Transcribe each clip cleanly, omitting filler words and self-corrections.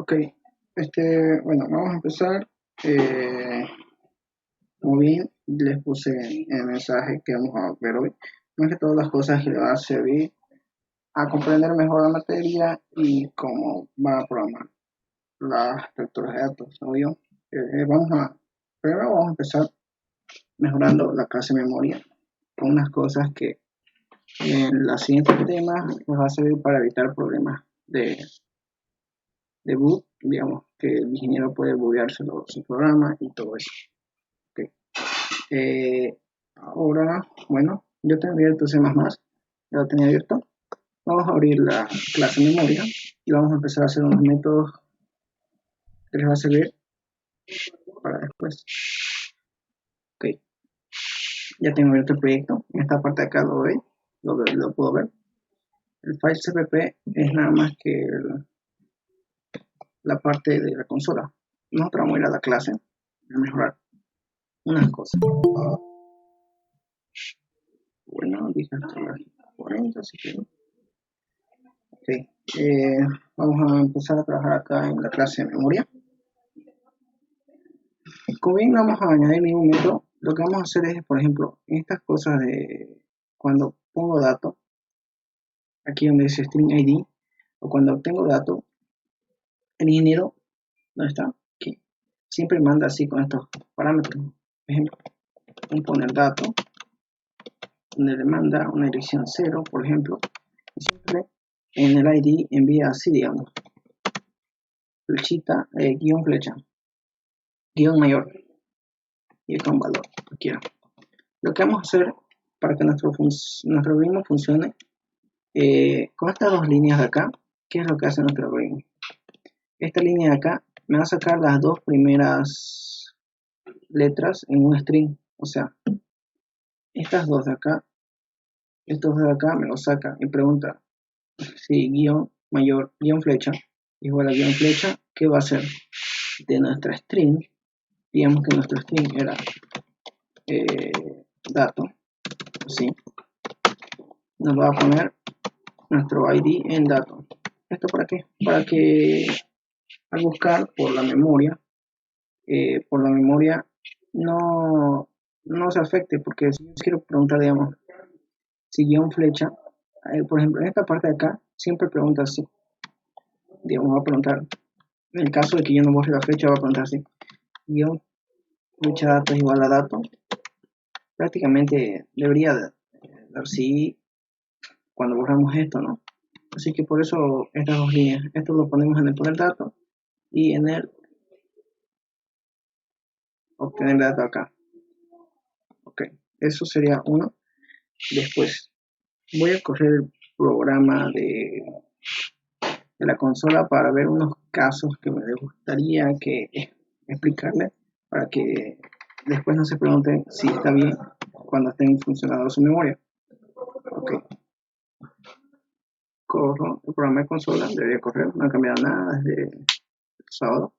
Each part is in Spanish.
Ok, bueno, vamos a empezar. Eh, Como bien les puse en el mensaje que vamos a ver hoy, más que todas las cosas que le va a servir a comprender mejor la materia y cómo va a programar las estructuras de datos, ¿no vio? Primero vamos a empezar mejorando la clase memoria con unas cosas que en los siguientes temas nos va a servir para evitar problemas de boot, digamos, que el ingeniero puede buguearse su programa y todo eso. Okay. Ahora, bueno, yo tengo abierto C++, ya lo tenía abierto. Vamos a abrir la clase memoria y vamos a empezar a hacer unos métodos que les va a servir para después. Ok, ya tengo abierto el proyecto. En esta parte de acá lo puedo ver. El file cpp es nada más que la parte de la consola. Nosotros vamos a ir a la clase a mejorar unas cosas. Bueno, dije hasta las 40, así que ok, vamos a empezar a trabajar acá en la clase de memoria. Como bien no vamos a añadir ningún método, lo que vamos a hacer es, por ejemplo, estas cosas de cuando pongo dato, aquí donde dice string id, o cuando obtengo dato, el ingeniero, ¿dónde está? Aquí, siempre manda así con estos parámetros. Por ejemplo, poner dato, donde le manda una dirección 0, por ejemplo, y siempre en el id envía así, digamos, flechita, guión flecha, guión mayor, y con valor, cualquiera. Lo que vamos a hacer para que nuestro algoritmo funcione, con estas dos líneas de acá, ¿qué es lo que hace nuestro algoritmo? Esta línea de acá me va a sacar las dos primeras letras en un string, o sea, estas dos de acá, estos de acá me lo saca y pregunta si guión mayor, guión flecha, igual a guión flecha, ¿qué va a hacer? De nuestra string, digamos que nuestro string era dato, ¿sí? Nos va a poner nuestro ID en dato. ¿Esto para qué? Para que al buscar por la memoria no se afecte, porque si yo quiero preguntar, digamos, si guión flecha, por ejemplo, en esta parte de acá, siempre pregunta así, digamos, va a preguntar, en el caso de que yo no borre la flecha, va a preguntar así, guión flecha dato es igual a dato, prácticamente debería dar sí cuando borramos esto, ¿no? Así que por eso estas dos líneas, esto lo ponemos en el poner dato y en el obtener dato acá. Ok, eso sería uno. Después voy a correr el programa de la consola para ver unos casos que me gustaría que explicarles para que después no se pregunten si está bien cuando estén funcionando su memoria. Ok, corro el programa de consola, debería correr, no ha cambiado nada desde el sábado.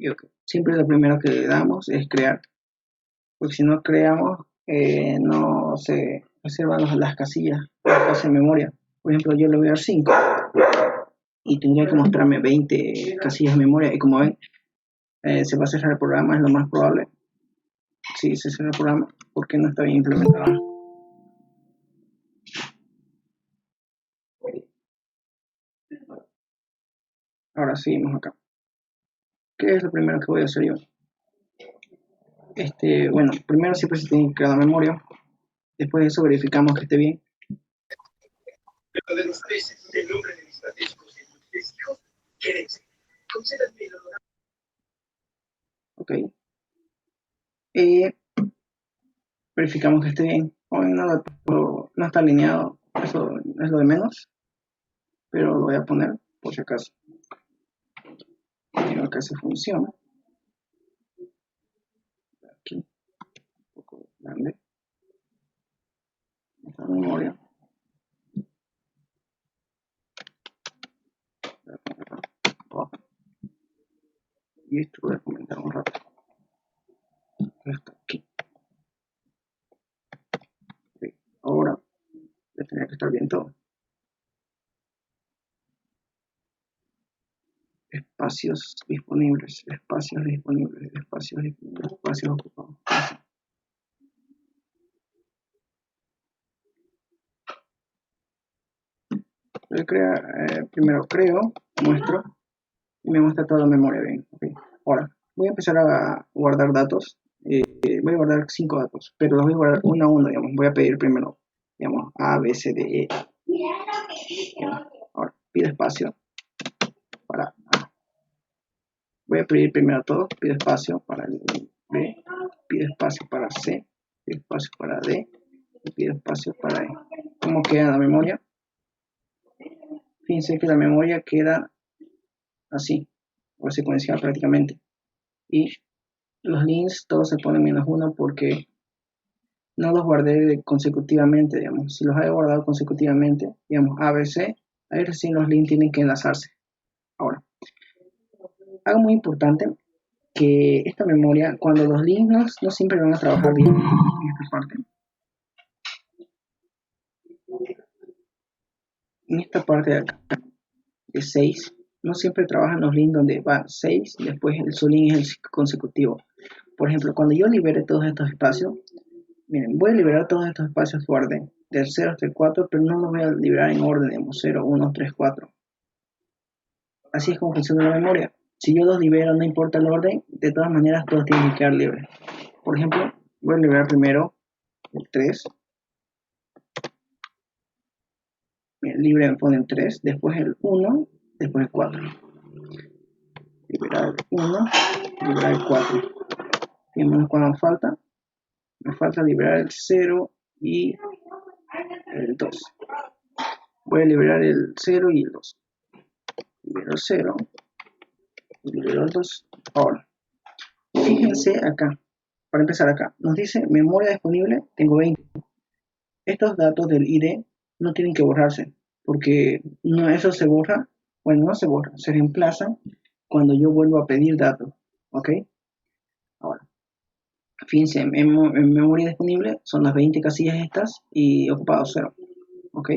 Y okay. Siempre lo primero que le damos es crear, porque si no creamos no se reservan las casillas en memoria. Por ejemplo, yo le voy a dar 5 y tendría que mostrarme 20 casillas de memoria, y como ven, se va a cerrar el programa, es lo más probable. Sí, se cerró el programa porque no está bien implementado. Ahora seguimos acá. ¿Qué es lo primero que voy a hacer yo? Bueno, primero siempre se tiene que crear la memoria. Después de eso verificamos que esté bien. Ok. Verificamos que esté bien. Hoy no está alineado, eso es lo de menos, pero lo voy a poner por si acaso. Quiero que se funcione. Aquí, un poco grande. Esta memoria. Y esto lo voy a comentar un rato. Esto aquí. Okay. Ahora voy a tener que estar bien todo. Espacios disponibles, espacios disponibles, espacios disponibles, espacios ocupados. Primero creo, muestro y me muestra toda la memoria bien. Okay. Ahora voy a empezar a guardar datos. Voy a guardar 5 datos, pero los voy a guardar uno a uno, digamos. Voy a pedir primero, digamos, A, B, C, D, E. Ahora pido espacio para A. Voy a pedir primero todo, pido espacio para el B, pido espacio para C, pido espacio para D y pido espacio para E. ¿Cómo queda la memoria? Fíjense que la memoria queda así, o secuencial prácticamente. Y los links todos se ponen -1 porque no los guardé consecutivamente, digamos. Si los he guardado consecutivamente, digamos A, B, C, ahí recién los links tienen que enlazarse. Ahora, algo muy importante, que esta memoria, cuando los links no siempre van a trabajar bien en esta parte. En esta parte de acá, de 6, no siempre trabajan los links donde va 6, después su link es el consecutivo. Por ejemplo, cuando yo libere todos estos espacios, miren, voy a liberar todos estos espacios por orden, del 0 hasta el 4, pero no los voy a liberar en orden, digamos, 0, 1, 3, 4. Así es como funciona la memoria. Si yo los libero, no importa el orden, de todas maneras todos tienen que quedar libres. Por ejemplo, voy a liberar primero el 3. Bien, libre me ponen 3, después el 1, después el 4. Liberar el 1, liberar el 4. Fíjense cuánto me falta. Me falta liberar el 0 y el 2. Voy a liberar el 0 y el 2. Libero el 0 y libero el 2. Ahora, fíjense acá. Para empezar acá, nos dice memoria disponible, tengo 20. Estos datos del ID no tienen que borrarse, porque no, eso se borra, bueno, no se borra, se reemplaza cuando yo vuelvo a pedir datos, ¿ok? Ahora, fíjense, en memoria disponible son las 20 casillas estas y ocupado 0, ¿ok?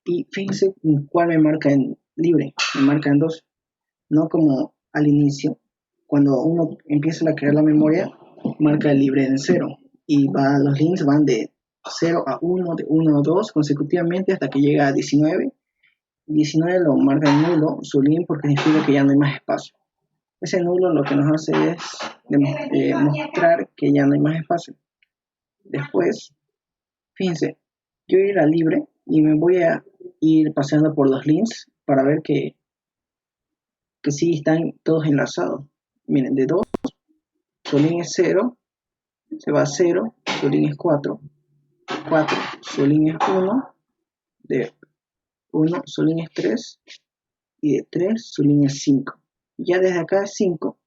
Y fíjense cuál me marca en libre, me marca en 2, no como al inicio, cuando uno empieza a crear la memoria, marca el libre en 0 y los links van de 0 a 1, de 1 a 2 consecutivamente hasta que llega a 19. 19 lo marca en nulo su link porque significa que ya no hay más espacio. Ese nulo lo que nos hace es mostrar que ya no hay más espacio. Después, fíjense, yo voy a ir a libre y me voy a ir paseando por los links para ver que sí están todos enlazados. Miren, de 2, su link es 0, se va a 0, su link es 4, 4, su link es 1, de 1, su link es 3, y de 3, su link es 5. Ya desde acá es 5,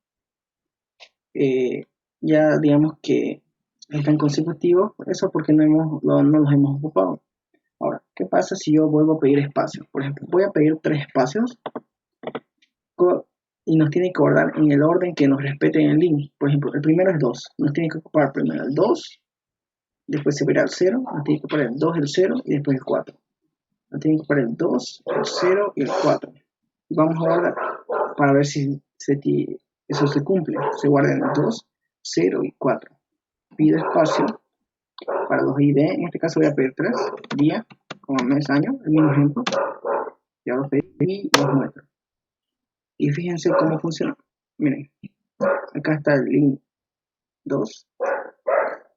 ya digamos que están consecutivos, eso porque no los hemos ocupado. Ahora, ¿qué pasa si yo vuelvo a pedir espacios? Por ejemplo, voy a pedir 3 espacios y nos tiene que guardar en el orden que nos respete en el link. Por ejemplo, el primero es 2, nos tiene que ocupar primero el 2, después se verá el 0, nos tiene que ocupar el 2, el 0 y después el 4. Nos tiene que ocupar el 2, el 0 y el 4. Y vamos a guardar para ver si eso se cumple. Se guarda en el 2, 0 y 4. Pido espacio para los ID, en este caso voy a pedir 3, día, como mes, año, el mismo ejemplo. Ya los pedí y los muestro. Y fíjense cómo funciona. Miren, acá está el link 2,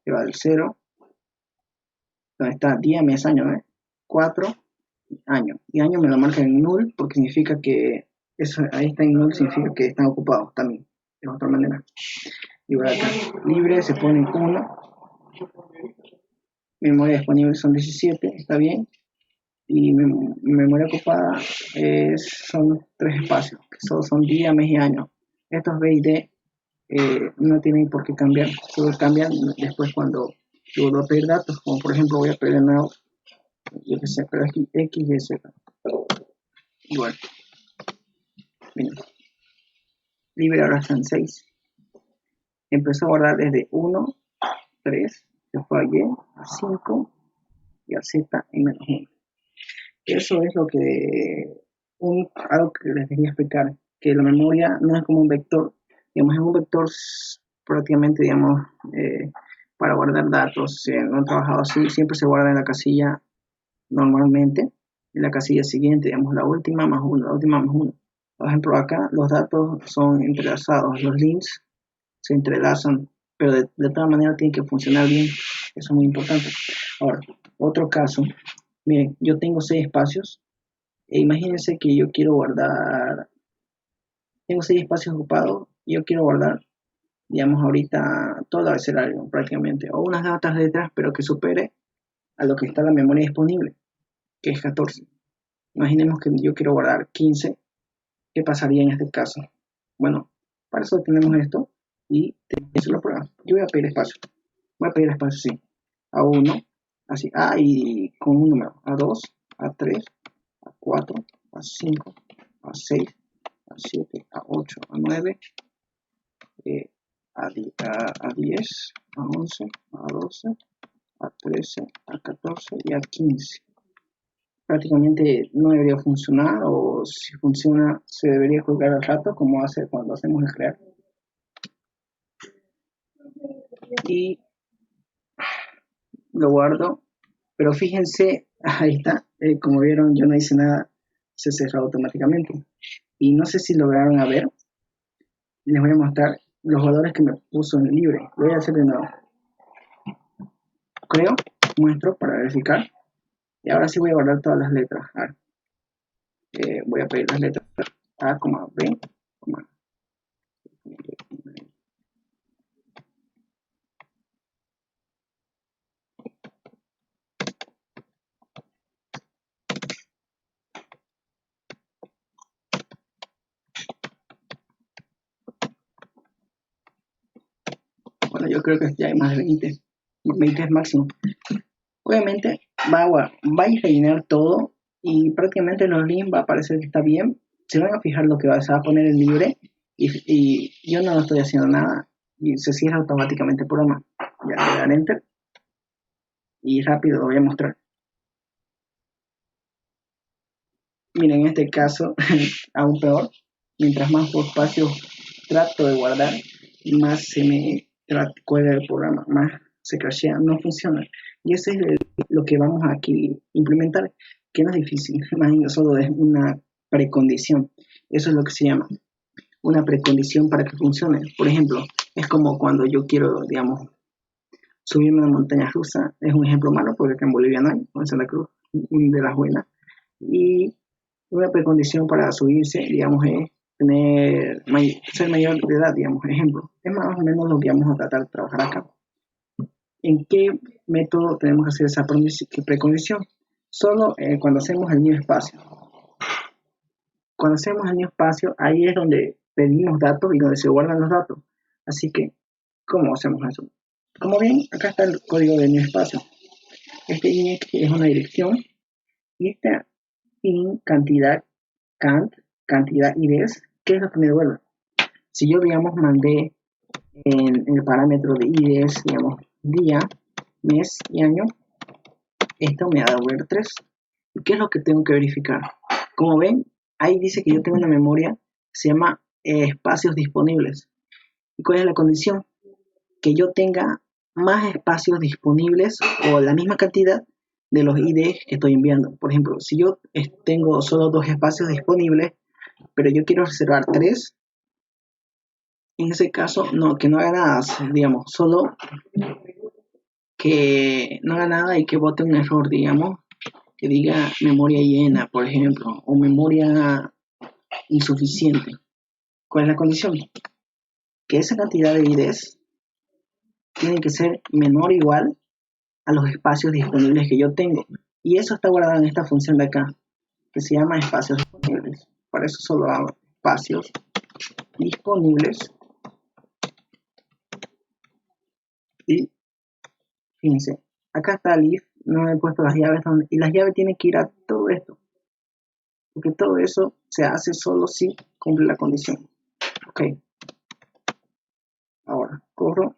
que va del 0, donde está día, mes, año, 4, año. Y año me lo marca en null porque significa que eso ahí está en null, significa que están ocupados también, de otra manera. Y por acá, libre se pone 1, memoria disponible son 17, está bien. Y memoria ocupada son 3 espacios, que son día, mes y año. Estos B y D no tienen por qué cambiar, solo cambian después cuando yo vuelvo a pedir datos, como por ejemplo voy a pedir de nuevo, yo que sé, pero aquí X y Z. Y bueno, miren, libre ahora está en 6. Empezó a guardar desde 1, 3, después a Y, a 5 y a Z en -1. Eso es lo que algo que les quería explicar, que la memoria no es como un vector, digamos, es un vector prácticamente, digamos, para guardar datos. Si no han trabajado así, siempre se guarda en la casilla normalmente, en la casilla siguiente, digamos, la última más uno, la última más uno. Por ejemplo, acá los datos son entrelazados, los links se entrelazan, pero de todas maneras tienen que funcionar bien, eso es muy importante. Ahora, otro caso, miren, yo tengo 6 espacios, e imagínense que yo quiero guardar, tengo 6 espacios ocupados, y yo quiero guardar, digamos, ahorita todo el abecedario prácticamente, o unas datas letras, pero que supere a lo que está en la memoria disponible, que es 14. Imaginemos que yo quiero guardar 15. ¿Qué pasaría en este caso? Bueno, para eso tenemos esto y eso lo prueba. Yo voy a pedir espacio. Voy a pedir espacio, sí. A 1, así, y con un número. A 2, a 3, a 4, a 5, a 6, a 7, a 8, a 9, a 10, a 11, a 12, a 13, a 14 y a 15. Prácticamente no debería funcionar, o si funciona se debería colgar al rato como hace cuando hacemos el crear. Y lo guardo, pero fíjense, ahí está, como vieron yo no hice nada, se cerró automáticamente. Y no sé si lograron a ver, les voy a mostrar los valores que me puso en libre. Lo voy a hacer de nuevo. Creo, muestro para verificar. Y ahora sí voy a guardar todas las letras. A ver, voy a pedir las letras A, B, bueno, yo creo que ya hay más de 20. 20 es máximo. Obviamente va a rellenar todo y prácticamente en los links va a aparecer que está bien. Se van a fijar lo que se va a poner en libre y yo no estoy haciendo nada y se cierra automáticamente el programa. Ya le voy a dar enter y rápido lo voy a mostrar. Miren, en este caso aún peor. Mientras más espacio trato de guardar, más se me cuelga el programa, más se crashea, no funciona. Y eso es lo que vamos a aquí implementar, que no es difícil, más bien solo es una precondición. Eso es lo que se llama una precondición para que funcione. Por ejemplo, es como cuando yo quiero, digamos, subirme a una montaña rusa. Es un ejemplo malo porque acá en Bolivia no hay, o en Santa Cruz, de las buenas. Y una precondición para subirse, digamos, es ser mayor de edad, digamos, ejemplo. Es más o menos lo que vamos a tratar de trabajar acá. ¿En qué método tenemos que hacer esa precondición? Solo cuando hacemos el new espacio. Cuando hacemos el new espacio, ahí es donde pedimos datos y donde se guardan los datos. Así que, ¿cómo hacemos eso? Como ven, acá está el código de new espacio. Este init es una dirección y esta in cantidad cantidad IDs, ¿qué es lo que me devuelve? Si yo, digamos, mandé en el parámetro de IDs, digamos, día, mes y año, esto me va a devolver 3. ¿Y qué es lo que tengo que verificar? Como ven, ahí dice que yo tengo una memoria que se llama espacios disponibles. ¿Y cuál es la condición? Que yo tenga más espacios disponibles o la misma cantidad de los IDs que estoy enviando. Por ejemplo, si yo tengo solo 2 espacios disponibles, pero yo quiero reservar 3, en ese caso, no, que no haga nada, digamos, solo que no haga nada y que bote un error, digamos, que diga memoria llena, por ejemplo, o memoria insuficiente. ¿Cuál es la condición? Que esa cantidad de IDs tiene que ser menor o igual a los espacios disponibles que yo tengo. Y eso está guardado en esta función de acá, que se llama espacios disponibles. Para eso solo hago espacios disponibles. Y fíjense, acá está el if, no he puesto las llaves, y las llaves tienen que ir a todo esto, porque todo eso se hace solo si cumple la condición. Ok, ahora corro,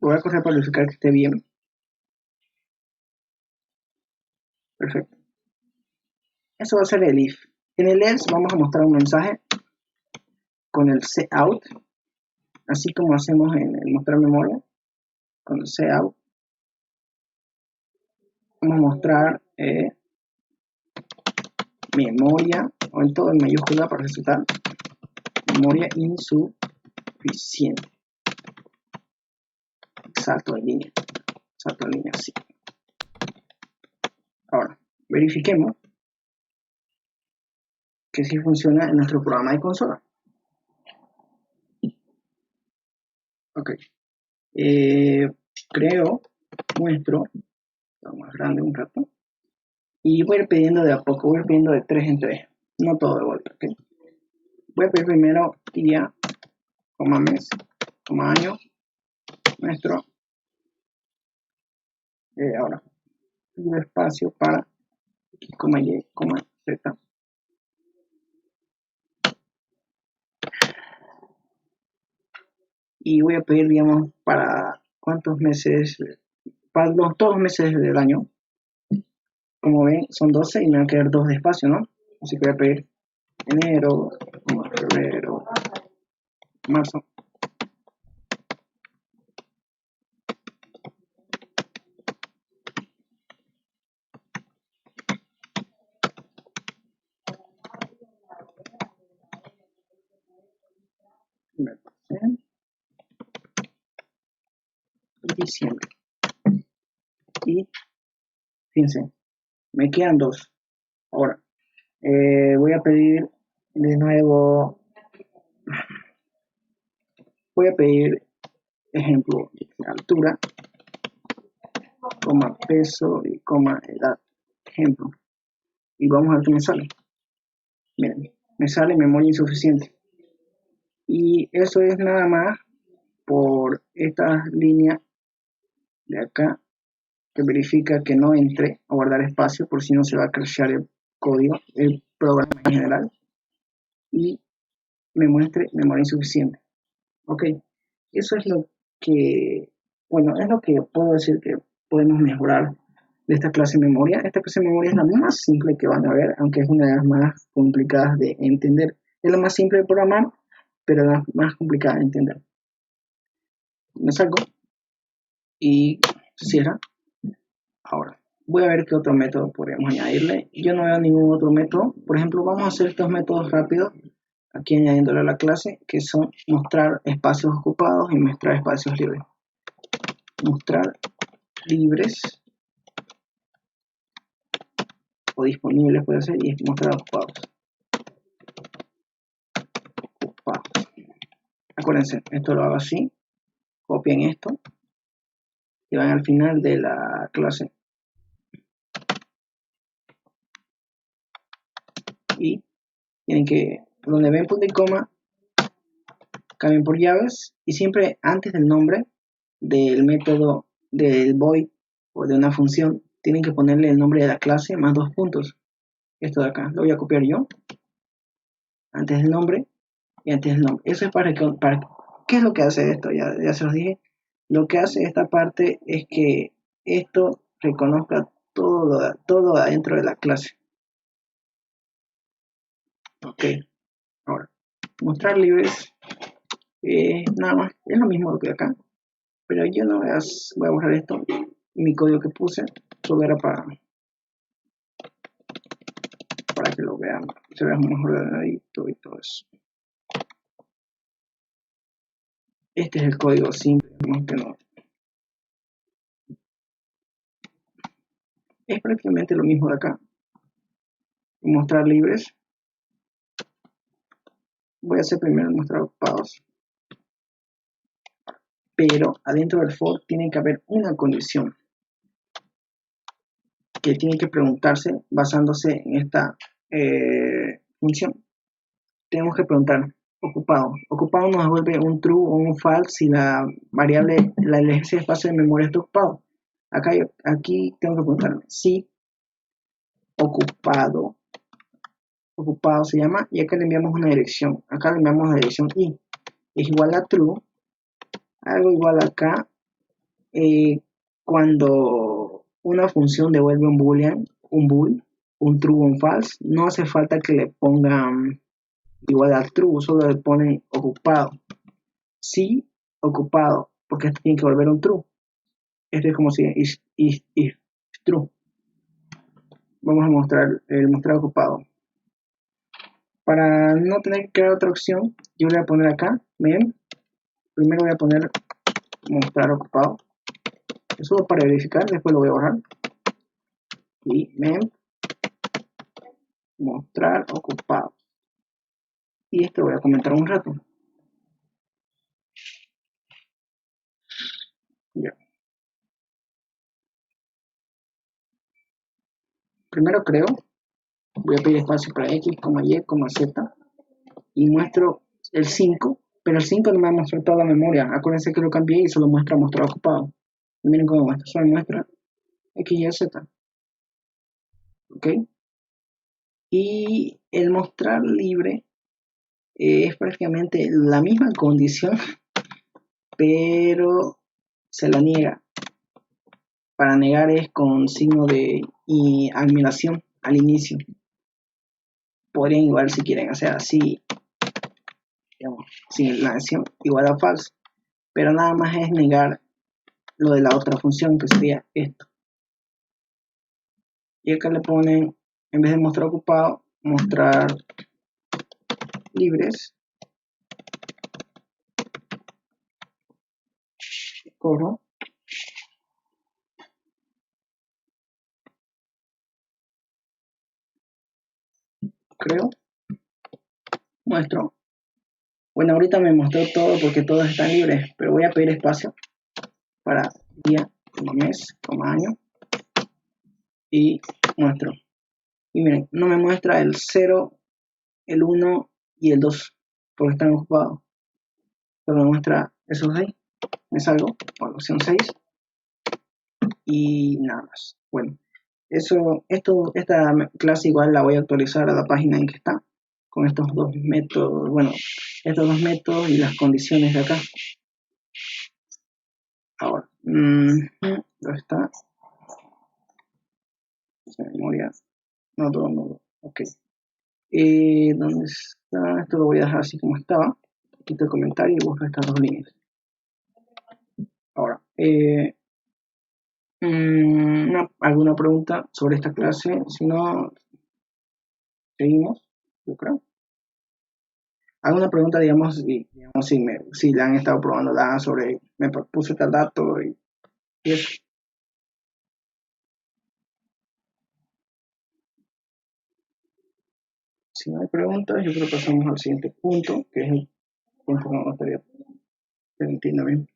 lo voy a correr para verificar que esté bien. Perfecto. Eso va a ser el if. En el else vamos a mostrar un mensaje con el cout, así como hacemos en el mostrar memoria, con el cout. Vamos a mostrar memoria, o en todo en mayúscula para resultar, memoria insuficiente. Salto en línea, sí. Ahora, verifiquemos que sí funciona en nuestro programa de consola. Ok. Creo nuestro, más grande un rato, y voy a ir pidiendo de a poco, voy a ir pidiendo de 3 en 3, no todo de vuelta, ¿ok? Voy a pedir primero día, coma mes, coma año, nuestro, ahora, pido espacio para x, y, z. Y voy a pedir, digamos, para cuántos meses, para todos los meses del año. Como ven, son 12 y me van a quedar 2 de espacio, ¿no? Así que voy a pedir enero, febrero, marzo. Diciembre. Y fíjense, me quedan 2. Ahora, voy a pedir de nuevo, voy a pedir ejemplo, altura, coma peso y coma edad, ejemplo. Y vamos a ver qué me sale. Miren, me sale memoria insuficiente. Y eso es nada más por esta línea de acá que verifica que no entre a guardar espacio, por si no se va a crashear el código, el programa en general, y me muestre memoria insuficiente. Ok, eso es lo que, bueno, es lo que puedo decir que podemos mejorar de esta clase de memoria. Esta clase de memoria es la más simple que van a ver, aunque es una de las más complicadas de entender. Es la más simple de programar, pero la más complicada de entender. Me salgo y se cierra. Ahora, voy a ver qué otro método podemos añadirle. Yo no veo ningún otro método. Por ejemplo, vamos a hacer estos métodos rápidos, aquí añadiéndole a la clase, que son mostrar espacios ocupados y mostrar espacios libres. Mostrar libres o disponibles puede ser, y mostrar ocupados. Acuérdense, esto lo hago así, copien esto y van al final de la clase y tienen que, donde ven punto y coma, cambien por llaves y siempre antes del nombre del método del void o de una función tienen que ponerle el nombre de la clase más 2 puntos. Esto de acá lo voy a copiar yo, antes del nombre y antes del nombre. Eso es para ¿qué es lo que hace esto? Ya se los dije. Lo que hace esta parte es que esto reconozca todo adentro de la clase. Ok, ahora, mostrar libres, nada más, es lo mismo que acá, pero yo no voy a borrar esto, mi código que puse, solo era para que lo vean, se vea mejor ordenadito y todo eso. Este es el código simple, que no. Es prácticamente lo mismo de acá. Mostrar libres. Voy a hacer primero mostrar ocupados. Pero adentro del for tiene que haber una condición que tiene que preguntarse basándose en esta función. Tenemos que preguntar ocupado. Ocupado nos devuelve un true o un false si la variable, la ese espacio de memoria está ocupado. Aquí tengo que preguntarme si ocupado se llama, y acá le enviamos una dirección. Acá le enviamos la dirección i. Es igual a true. Algo igual acá. Cuando una función devuelve un boolean, un bool, un true o un false. No hace falta que le pongan igual al true, solo le ponen ocupado. Sí, ocupado, porque esto tiene que volver un true. Este es como si is true. Vamos a mostrar el mostrar ocupado. Para no tener que crear otra opción, yo voy a poner acá, mem. Primero voy a poner mostrar ocupado. Eso para verificar, después lo voy a borrar. Y mem mostrar ocupado. Y esto voy a comentar un rato. Ya. Primero creo, voy a pedir espacio para x, y, z y muestro el 5, pero el 5 no me va a mostrar toda la memoria. Acuérdense que lo cambié y solo muestra mostrar ocupado. Y miren cómo muestra, solo muestra x, y, z. ¿Ok? Y el mostrar libre es prácticamente la misma condición, pero se la niega. Para negar es con signo de admiración al inicio. Podrían igual si quieren hacer así, digamos, sin la acción igual a falso, pero nada más es negar lo de la otra función, que sería esto. Y acá le ponen, en vez de mostrar ocupado, mostrar libres, coro, creo, muestro. Bueno, ahorita me mostró todo porque todos están libres, pero voy a pedir espacio para día, mes, año, y muestro. Y miren, no me muestra el 0, el 1 y el 2 porque están ocupados. Solo me muestra esos ahí. Me salgo por la opción 6 y nada más. Bueno, esta clase igual la voy a actualizar a la página en que está con estos dos métodos, bueno, estos dos métodos y las condiciones de acá. Ahora, ¿dónde está? Memoria, no todo, no, ok. ¿Dónde está? Esto lo voy a dejar así como estaba. Quito el comentario y busco estas dos líneas. Ahora, ¿alguna pregunta sobre esta clase? Si no, seguimos, yo creo. ¿Alguna pregunta, digamos, si le han estado probando sobre, me puse tal dato y eso? Si no hay preguntas, yo creo que pasamos al siguiente punto, que es el punto que me gustaría que entienda bien.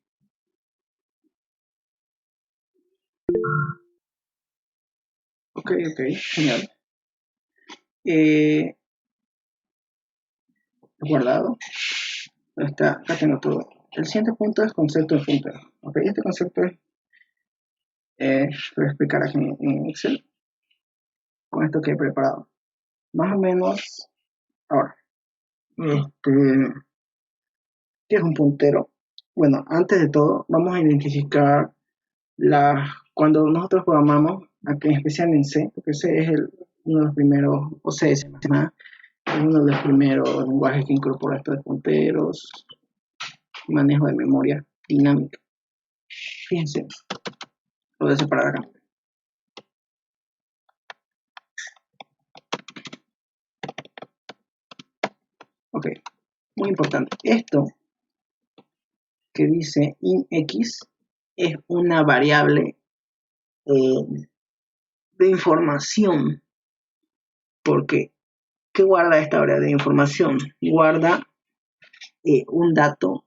Ok, genial. Guardado. Acá tengo todo. El siguiente punto es concepto de puntero. Ok, este concepto voy a explicar aquí en Excel con esto que he preparado. Más o menos, ahora, ¿qué es un puntero? Bueno, antes de todo, vamos a identificar cuando nosotros programamos, aquí en especial en C, porque C es uno de los primeros, o C es uno de los primeros lenguajes que incorpora estos punteros, manejo de memoria dinámica. Fíjense, lo voy a separar acá. Ok, muy importante. Esto que dice inx es una variable de información. Porque, ¿qué guarda esta variable de información? Guarda un dato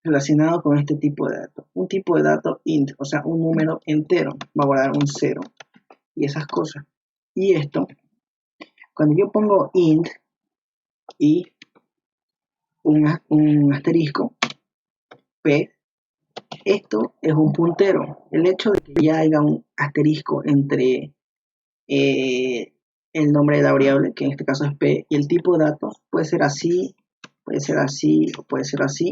relacionado con este tipo de datos. Un tipo de dato int, o sea, un número entero, va a guardar un 0 y esas cosas. Y esto, cuando yo pongo int y un asterisco, p, esto es un puntero. El hecho de que ya haya un asterisco entre el nombre de la variable, que en este caso es p, y el tipo de datos, puede ser así, o puede ser así,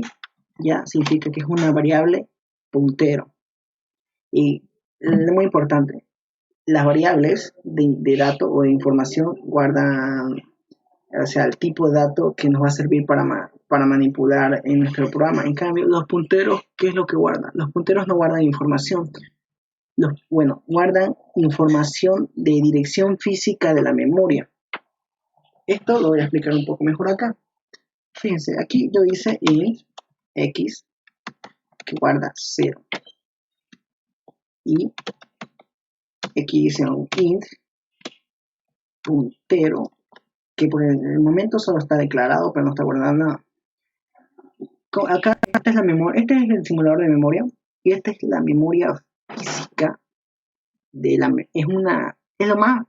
ya significa que es una variable puntero. Y muy importante, las variables de dato o de información guardan, o sea, el tipo de dato que nos va a servir para manipular en nuestro programa. En cambio, los punteros, ¿qué es lo que guardan? Los punteros no guardan información. Bueno, guardan información de dirección física de la memoria. Esto lo voy a explicar un poco mejor acá. Fíjense, aquí yo hice int x que guarda 0 y aquí hice un int puntero que por el momento solo está declarado pero no está guardando nada. Acá esta es la memoria, este es el simulador de memoria y esta es la memoria física de la es lo más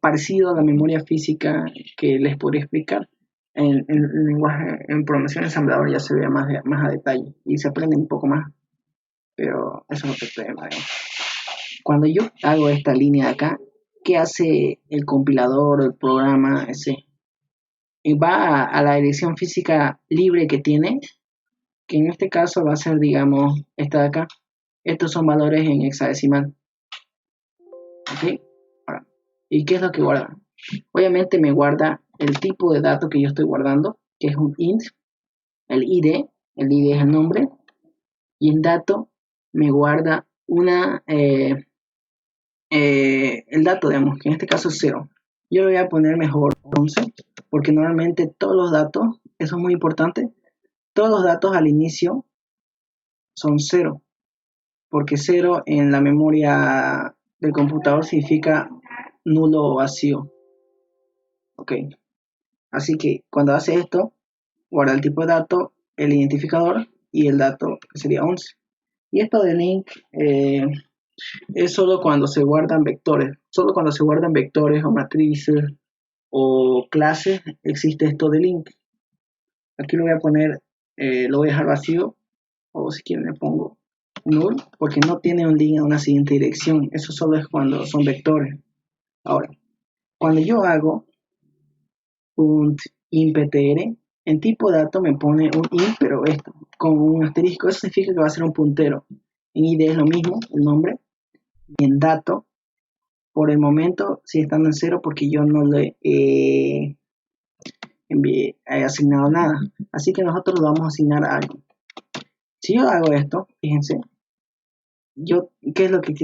parecido a la memoria física que les podría explicar. En lenguaje, en programación ensamblador ya se ve más a detalle y se aprende un poco más, pero eso es otro tema. Cuando yo hago esta línea de acá, ¿qué hace el compilador o el programa ese? Va a la dirección física libre que tiene, que en este caso va a ser, digamos, esta de acá. Estos son valores en hexadecimal. ¿Ok? Ahora, ¿y qué es lo que guarda? Obviamente me guarda el tipo de dato que yo estoy guardando, que es un int, el ID es el nombre, y en dato me guarda el dato, digamos, que en este caso es 0. Yo le voy a poner mejor 11, porque normalmente todos los datos, eso es muy importante, todos los datos al inicio son 0, porque 0 en la memoria del computador significa nulo o vacío. Ok, así que cuando hace esto, guarda el tipo de dato, el identificador y el dato que sería 11. Y esto de link es solo cuando se guardan vectores. Solo cuando se guardan vectores o matrices o clases existe esto de link. Aquí lo voy a poner, lo voy a dejar vacío, o si quieren le pongo null, porque no tiene un link a una siguiente dirección. Eso solo es cuando son vectores. Ahora, cuando yo hago un imptr, en tipo dato me pone un int, pero esto, con un asterisco, eso significa que va a ser un puntero. En id es lo mismo, el nombre, y en dato, por el momento sigue estando en 0 porque yo no le he asignado nada. Así que nosotros lo vamos a asignar a algo. Si yo hago esto, fíjense, ¿qué es lo que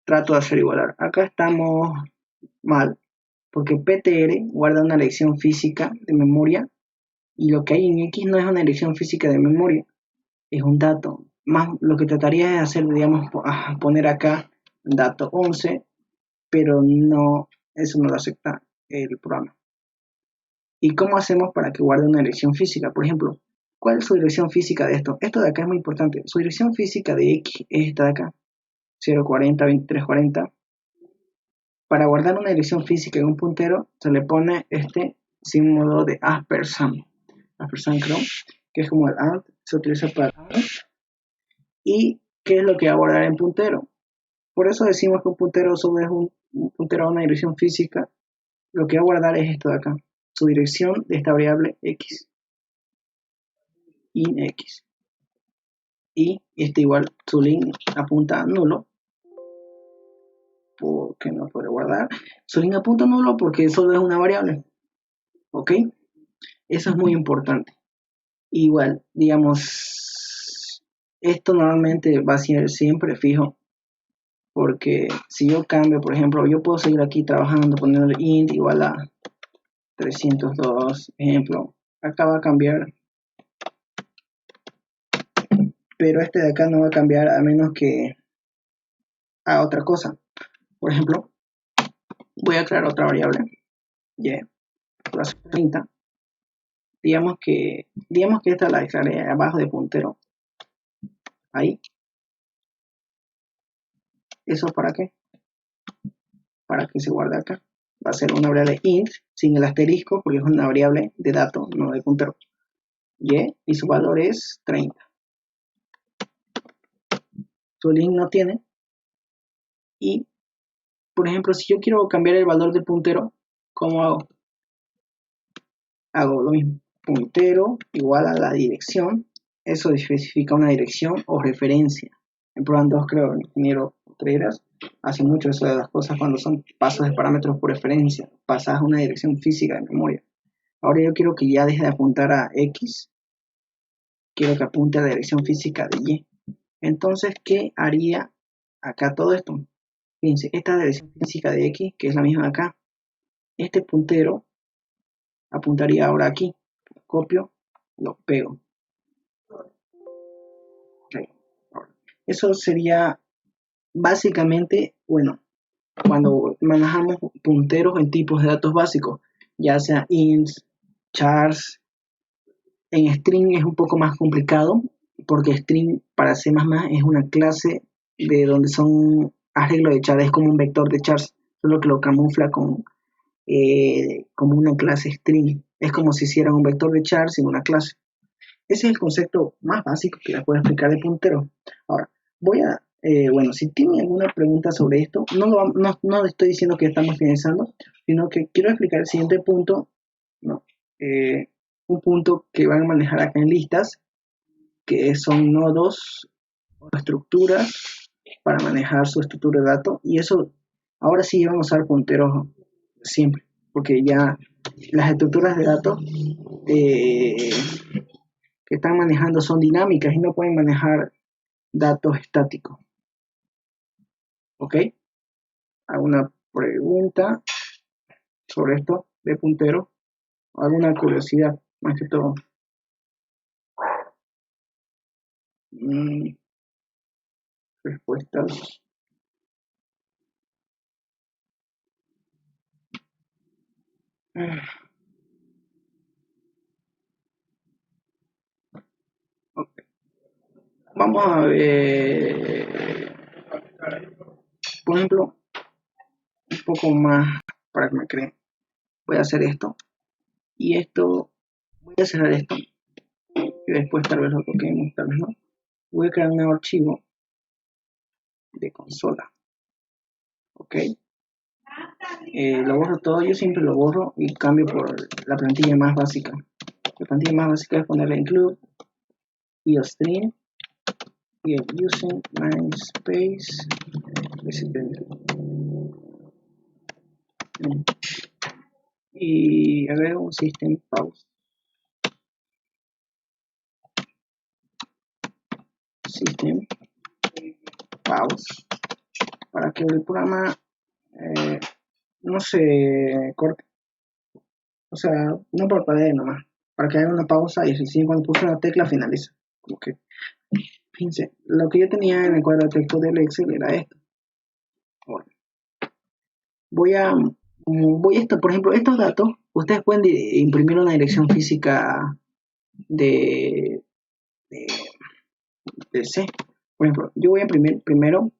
trato de hacer igualar? Acá estamos mal, porque PTR guarda una dirección física de memoria y lo que hay en X no es una dirección física de memoria, es un dato. Más lo que trataría es hacer, digamos, poner acá dato 11, pero no, eso no lo acepta el programa. ¿Y cómo hacemos para que guarde una dirección física? Por ejemplo, ¿cuál es su dirección física de esto? Esto de acá es muy importante. Su dirección física de X es esta de acá, 040, 2340. Para guardar una dirección física en un puntero, se le pone este símbolo de ampersand Chrome, que es como el AND, se utiliza para AND. ¿Y qué es lo que va a guardar en puntero? Por eso decimos que un puntero solo es un puntero a una dirección física. Lo que va a guardar es esto de acá, su dirección de esta variable X, in X. Y este igual, su link apunta a nulo, porque no puede guardar. Su link apunta a nulo porque solo es una variable. ¿Ok? Eso es muy importante. Igual, digamos, esto normalmente va a ser siempre fijo, porque si yo cambio, por ejemplo, yo puedo seguir aquí trabajando poniendo int igual a 302, ejemplo, acá va a cambiar, pero este de acá no va a cambiar a menos que a otra cosa. Por ejemplo, voy a crear otra variable, y 30. Digamos que esta la declaré abajo de puntero. Ahí. ¿Eso para qué? Para que se guarde acá. Va a ser una variable int sin el asterisco porque es una variable de dato, no de puntero. Y su valor es 30. Su link no tiene. Y, por ejemplo, si yo quiero cambiar el valor del puntero, ¿cómo hago? Hago lo mismo. Puntero igual a la dirección. Eso especifica una dirección o referencia. En Program 2 creo, ingeniero Contreras, hace mucho eso de las cosas cuando son pasos de parámetros por referencia, pasas a una dirección física de memoria. Ahora yo quiero que ya deje de apuntar a X, quiero que apunte a la dirección física de Y. Entonces, ¿qué haría acá todo esto? Fíjense, esta dirección física de X, que es la misma de acá, este puntero apuntaría ahora aquí. Lo copio, lo pego. Okay. Eso sería básicamente, bueno, cuando manejamos punteros en tipos de datos básicos, ya sea ints, chars. En string es un poco más complicado porque string para C++ es una clase de donde son arreglos de char, es como un vector de chars, solo que lo camufla como una clase string. Es como si hicieran un vector de chars sin una clase. Ese es el concepto más básico que les puedo explicar de puntero. Ahora, bueno, si tienen alguna pregunta sobre esto, no estoy diciendo que estamos finalizando, sino que quiero explicar el siguiente punto, ¿no? Un punto que van a manejar acá en listas, que son nodos o estructuras para manejar su estructura de datos, y eso ahora sí van a usar punteros siempre, porque ya las estructuras de datos que están manejando son dinámicas y no pueden manejar datos estáticos. ¿Ok? ¿Alguna pregunta sobre esto de puntero? ¿Alguna curiosidad? Más que todo. Respuestas. Okay. Vamos a ver, por ejemplo, un poco más para que me creen. Voy a hacer esto y esto, voy a cerrar esto y después tal vez lo toquemos, tal vez no. Voy a crear un nuevo archivo de consola. Ok. Lo borro todo, yo siempre lo borro y cambio por la plantilla más básica. La plantilla más básica es ponerle include iostream y using namespace y agrego un system pause. System pause para que el programa no se corte, o sea, no parpadee nomás, para que haga una pausa y recién cuando puse la tecla finaliza. Como que, fíjense, lo que yo tenía en el cuadro de texto del Excel era esto. Bueno, voy a esto, por ejemplo, estos datos, ustedes pueden imprimir una dirección física de, de, de C. Por ejemplo, yo voy a imprimir primero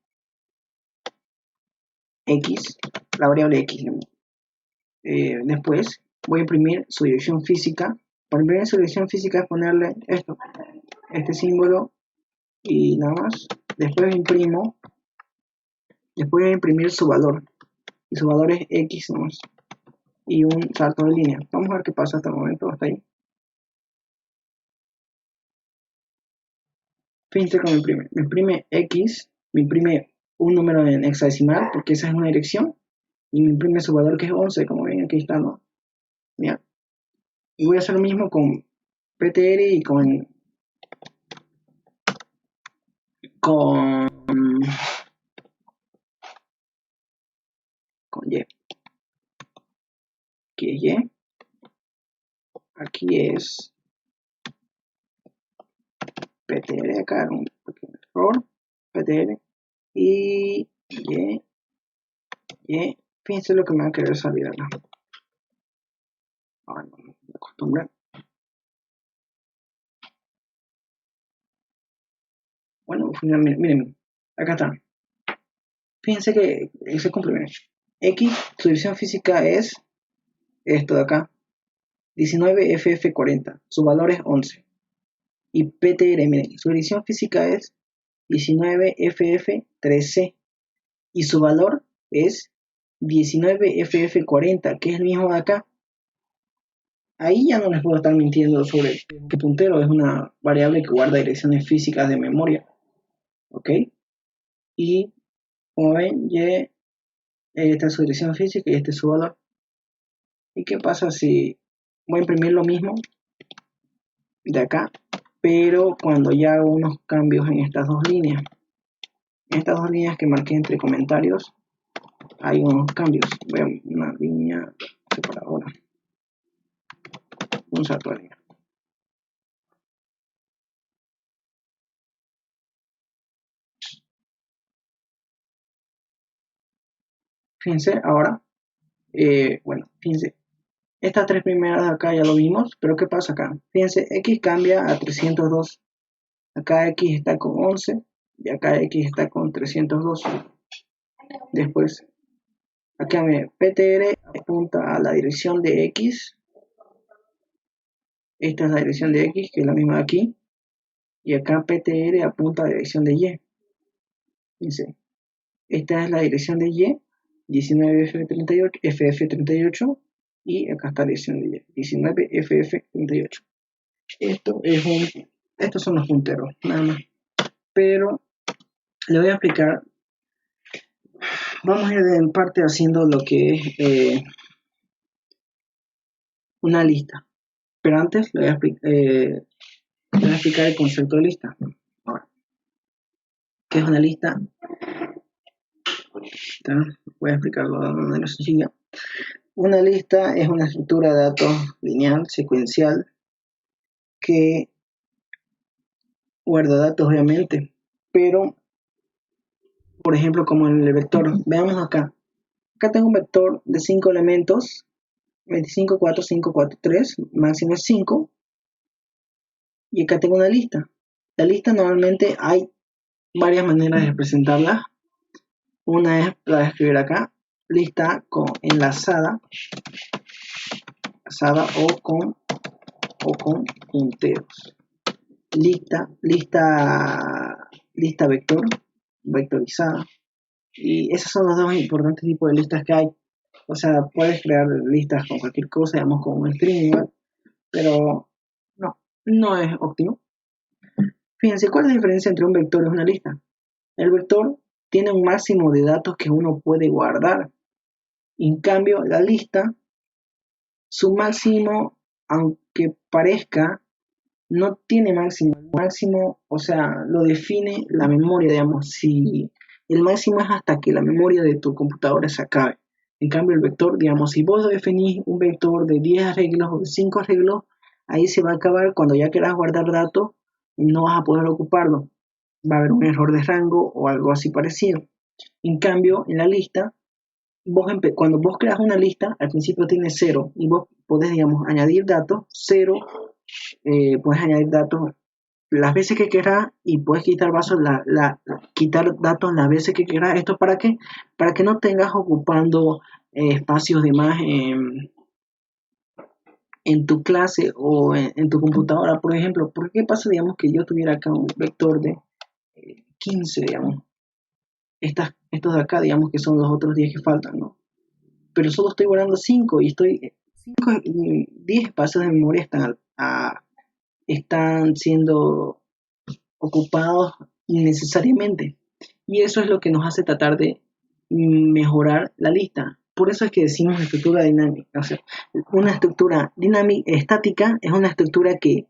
X, la variable X. Después voy a imprimir su dirección física. Para imprimir su dirección física es ponerle esto, este símbolo y nada más. Después voy a imprimir su valor. Y su valor es X nomás. Y un salto de línea. Vamos a ver qué pasa hasta el momento, hasta ahí. Fíjense cómo me imprime X, me imprime un número en hexadecimal, porque esa es una dirección, y me imprime su valor que es 11, como ven aquí está, ¿no? Mira. Y voy a hacer lo mismo con PTR y con Y. Aquí es Y. Aquí es PTR, acá un pequeño error, PTR y Y. Fíjense lo que me va a querer salir acá. Ay, no me acostumbré. Bueno, miren, acá está. Fíjense que ese complemento. X, su división física es esto de acá, 19FF40, su valor es 11. Y PTR, miren, su división física es 19FF3C y su valor es 19FF40, que es el mismo de acá. Ahí ya no les puedo estar mintiendo sobre que puntero es una variable que guarda direcciones físicas de memoria. ¿Ok? Y Como ven, Y, esta es su dirección física y este es su valor. ¿Y qué pasa si voy a imprimir lo mismo de acá, pero cuando ya hago unos cambios en estas dos líneas? En estas dos líneas que marqué entre comentarios hay unos cambios. Voy a una línea separadora, un salto de línea. Fíjense ahora, bueno, fíjense, estas tres primeras de acá ya lo vimos, pero ¿qué pasa acá? Fíjense, X cambia a 302, acá X está con 11 y acá X está con 302. Después, acá PTR apunta a la dirección de X, esta es la dirección de X, que es la misma de aquí, y acá PTR apunta a la dirección de Y. Fíjense, esta es la dirección de Y, 19F38, FF38, y acá está la dirección de Y, 19FF38. Estos son los punteros, nada más. Pero le voy a explicar. Vamos a ir en parte haciendo lo que es una lista. Pero antes le voy a explicar el concepto de lista. Ahora, ¿qué es una lista? Voy a explicarlo de una manera sencilla. Una lista es una estructura de datos lineal, secuencial, que guarda datos obviamente, pero por ejemplo como en el vector, veamos acá tengo un vector de 5 elementos, 25, 4, 5, 4, 3, máximo es 5, y acá tengo una lista. La lista normalmente hay varias maneras de representarla. Una es la de escribir acá, lista con enlazada o con punteros. Lista vector, vectorizada. Y esos son los dos importantes tipos de listas que hay. O sea, puedes crear listas con cualquier cosa, digamos con un string igual, pero no es óptimo. Fíjense, ¿cuál es la diferencia entre un vector y una lista? El vector tiene un máximo de datos que uno puede guardar. En cambio, la lista, su máximo, aunque parezca, no tiene máximo. El máximo, o sea, lo define la memoria, digamos. Si el máximo es hasta que la memoria de tu computadora se acabe. En cambio, el vector, digamos, si vos definís un vector de 10 arreglos o de 5 arreglos, ahí se va a acabar. Cuando ya quieras guardar datos, no vas a poder ocuparlo. Va a haber un error de rango o algo así parecido. En cambio, en la lista, cuando vos creas una lista, al principio tiene 0 y vos podés, digamos, añadir datos, 0, puedes añadir datos las veces que quieras y puedes quitar quitar datos las veces que quieras. ¿Esto para qué? Para que no tengas ocupando espacios de más en tu clase o en tu computadora, por ejemplo. ¿Por qué pasa, digamos, que yo tuviera acá un vector de 15, digamos? Estos de acá, digamos, que son los otros 10 que faltan, ¿no? Pero solo estoy guardando 5 y 10 espacios de memoria están siendo ocupados innecesariamente. Y eso es lo que nos hace tratar de mejorar la lista. Por eso es que decimos estructura dinámica. O sea, una estructura dinámica estática es una estructura que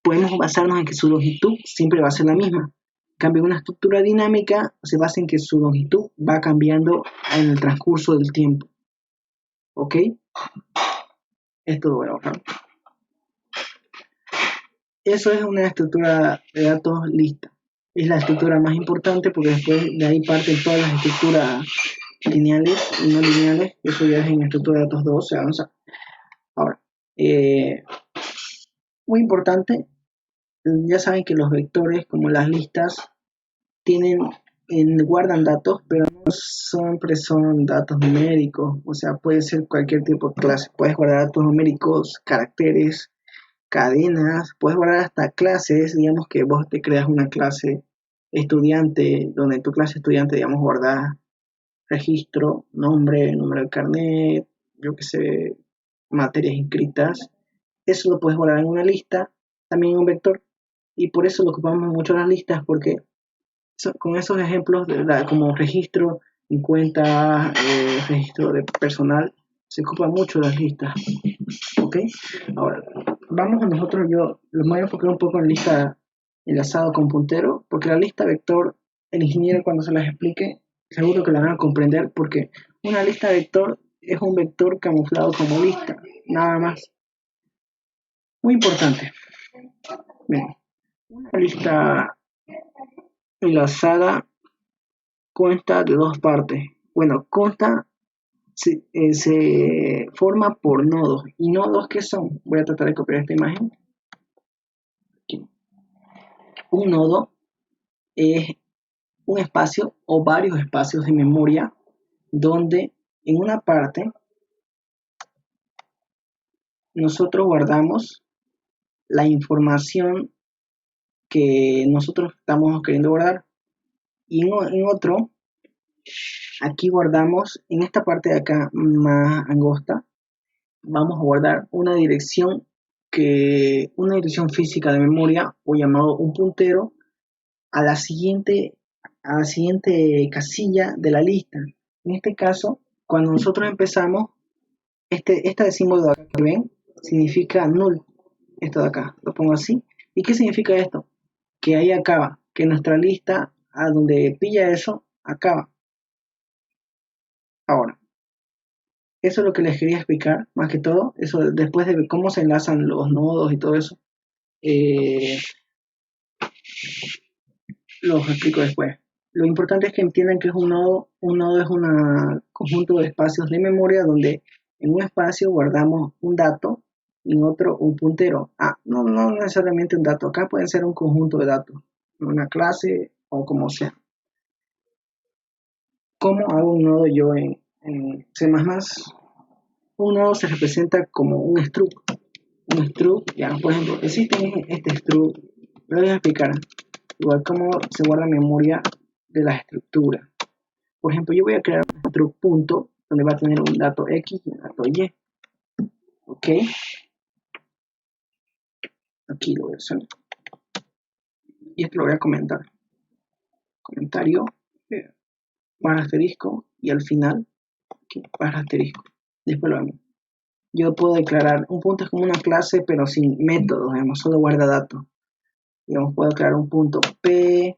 podemos basarnos en que su longitud siempre va a ser la misma. En cambio, una estructura dinámica se basa en que su longitud va cambiando en el transcurso del tiempo. ¿Ok? Esto lo voy a bajar. Eso es una estructura de datos lista. Es la estructura más importante porque después de ahí parten todas las estructuras lineales y no lineales. Eso ya es en estructura de datos 2, se avanza. Ahora, muy importante, ya saben que los vectores, como las listas, guardan datos, pero no siempre son datos numéricos. O sea, puede ser cualquier tipo de clase. Puedes guardar datos numéricos, caracteres, cadenas, puedes guardar hasta clases. Digamos que vos te creas una clase estudiante, donde en tu clase estudiante, digamos, guardas registro, nombre, número de carnet, yo que sé, materias inscritas. Eso lo puedes guardar en una lista, también en un vector, y por eso lo ocupamos mucho las listas, porque con esos ejemplos como registro en cuenta, registro de personal, se ocupan mucho las listas. ¿Ok? Ahora, vamos a nosotros, yo me voy a enfocar un poco en lista enlazado con puntero, porque la lista vector, el ingeniero cuando se las explique, seguro que la van a comprender, porque una lista vector es un vector camuflado como lista, nada más. Muy importante. Bien, una lista enlazada consta de dos partes. Bueno, consta, se forma por nodos. ¿Y nodos qué son? Voy a tratar de copiar esta imagen. Aquí. Un nodo es un espacio o varios espacios de memoria donde en una parte nosotros guardamos la información que nosotros estamos queriendo guardar y en otro aquí guardamos, en esta parte de acá más angosta, vamos a guardar una dirección física de memoria o llamado un puntero a la siguiente casilla de la lista. En este caso, cuando nosotros empezamos, este símbolo de acá que ven significa null. Esto de acá, lo pongo así. ¿Y qué significa esto? Que ahí acaba, que nuestra lista a donde pilla eso, acaba. Ahora, eso es lo que les quería explicar, más que todo, eso después de cómo se enlazan los nodos y todo eso, los explico después. Lo importante es que entiendan que es un nodo es un conjunto de espacios de memoria donde en un espacio guardamos un dato y en otro un puntero. No necesariamente un dato, acá pueden ser un conjunto de datos, una clase o como sea. ¿Cómo hago un nodo yo en C++? Un nodo se representa como un struct. Un struct, ya, por ejemplo, existe este struct, lo voy a explicar. Igual como se guarda memoria de la estructura. Por ejemplo, yo voy a crear un struct punto donde va a tener un dato X y un dato Y. Ok. Aquí lo voy a hacer. Y esto lo voy a comentar. Comentario, barra asterisco, y al final, aquí, barra asterisco. Después lo vemos. Yo puedo declarar, un punto es como una clase, pero sin métodos, digamos, solo guarda datos. Digamos, puedo crear un punto P,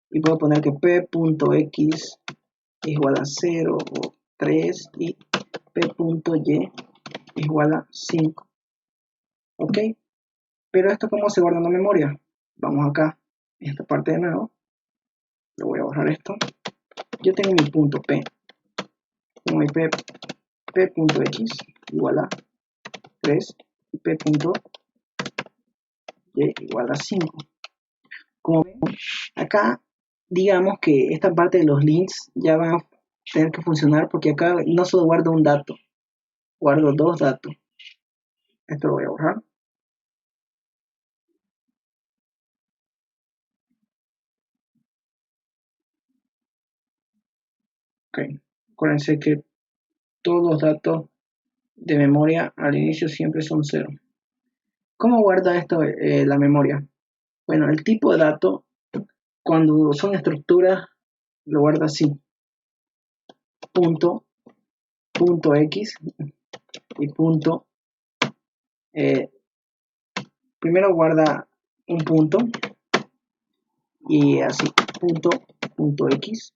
y puedo poner que P.x es igual a 0 o 3, y P.y es igual a 5. ¿Ok? Pero esto, ¿cómo se guarda en la memoria? Vamos acá, en esta parte de nuevo. Le voy a borrar esto. Yo tengo mi punto P. Tengo mi P.x igual a 3 y P.y igual a 5. Como ven, acá digamos que esta parte de los links ya van a tener que funcionar porque acá no solo guardo un dato, guardo dos datos. Esto lo voy a borrar. Ok, acuérdense que todos los datos de memoria al inicio siempre son 0. ¿Cómo guarda esto la memoria? Bueno, el tipo de dato, cuando son estructuras, lo guarda así. Punto X y punto. Primero guarda un punto y así, punto X.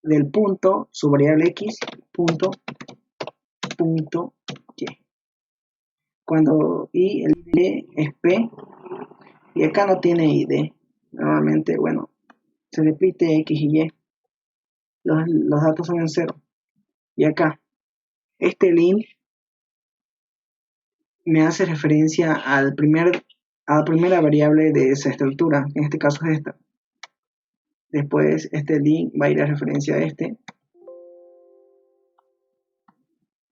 Del punto, su variable X, punto Y. Cuando el ID es P, y acá no tiene ID. Normalmente, bueno, se repite X y Y. Los datos son en 0. Y acá, este link me hace referencia a la primera variable de esa estructura, en este caso es esta. Después este link va a ir a referencia a este.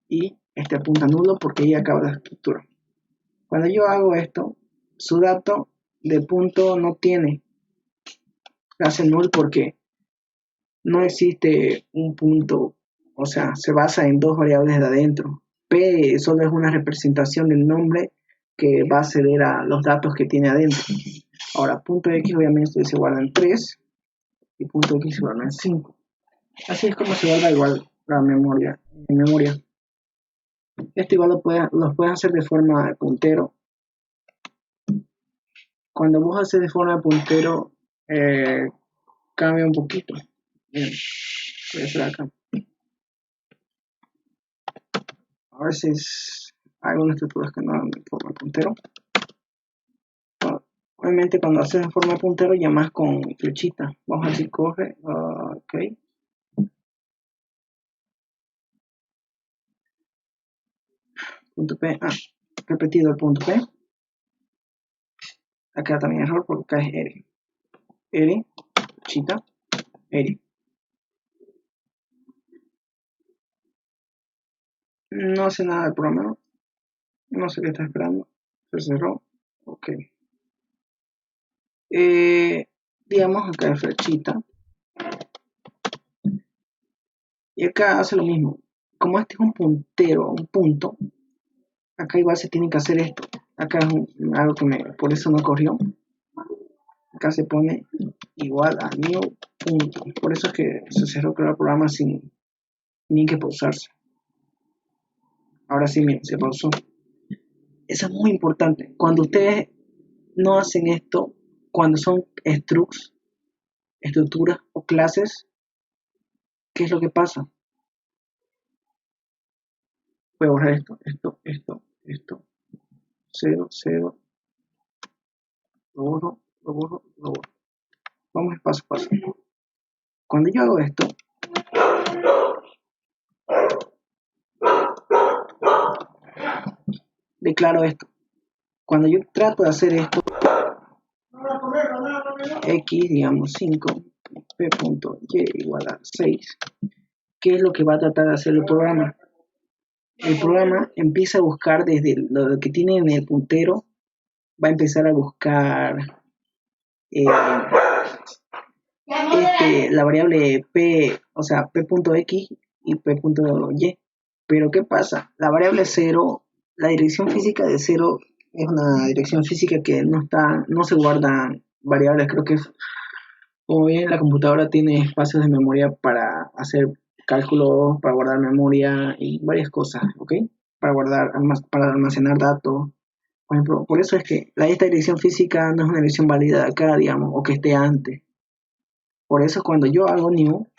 Y este apunta nulo porque ahí acaba la estructura. Cuando yo hago esto, su dato de punto no tiene clase null porque no existe un punto, o sea, se basa en dos variables de adentro. P solo es una representación del nombre que va a acceder a los datos que tiene adentro. Ahora, punto X obviamente se guarda en 3 y punto x igual a 5. Así es como se guarda igual la memoria. En memoria. Esto igual los puedes hacer de forma de puntero. Cuando vos haces de forma de puntero, cambia un poquito. Bien, voy a hacer acá. A veces hay algunas estructuras que no dan de forma de puntero. Bueno, obviamente cuando haces de forma de puntero llamas con flechita. Vamos a ver si corre. Ok. Punto P. Repetido el punto P. Acá también error porque acá es R. R, flechita, R. No hace nada el programa. No sé qué está esperando. Se cerró. Ok. Digamos acá es flechita. Y acá hace lo mismo. Como este es un puntero, un punto, acá igual se tiene que hacer esto. Acá es algo que por eso no corrió. Acá se pone igual a new punto. Por eso es que se cerró el programa sin ni que pausarse. Ahora sí, miren, se pausó. Eso es muy importante. Cuando ustedes no hacen esto, cuando son structs, estructuras o clases, ¿qué es lo que pasa? Voy a borrar esto, 0, 0, lo borro. Vamos paso a paso. Cuando yo hago esto, declaro esto. Cuando yo trato de hacer esto, x, digamos 5, p.y igual a 6, ¿qué es lo que va a tratar de hacer el programa? El programa empieza a buscar desde lo que tiene en el puntero, va a empezar a buscar la variable p, o sea, p.x y p.y. Pero ¿qué pasa? La variable 0, la dirección física de 0 es una dirección física que no se guardan variables. Creo que como bien la computadora tiene espacios de memoria para hacer cálculos, para guardar memoria y varias cosas, ¿ok? Para almacenar datos. Por ejemplo, por eso es que esta dirección física no es una dirección válida de acá, digamos, o que esté antes. Por eso cuando yo hago new,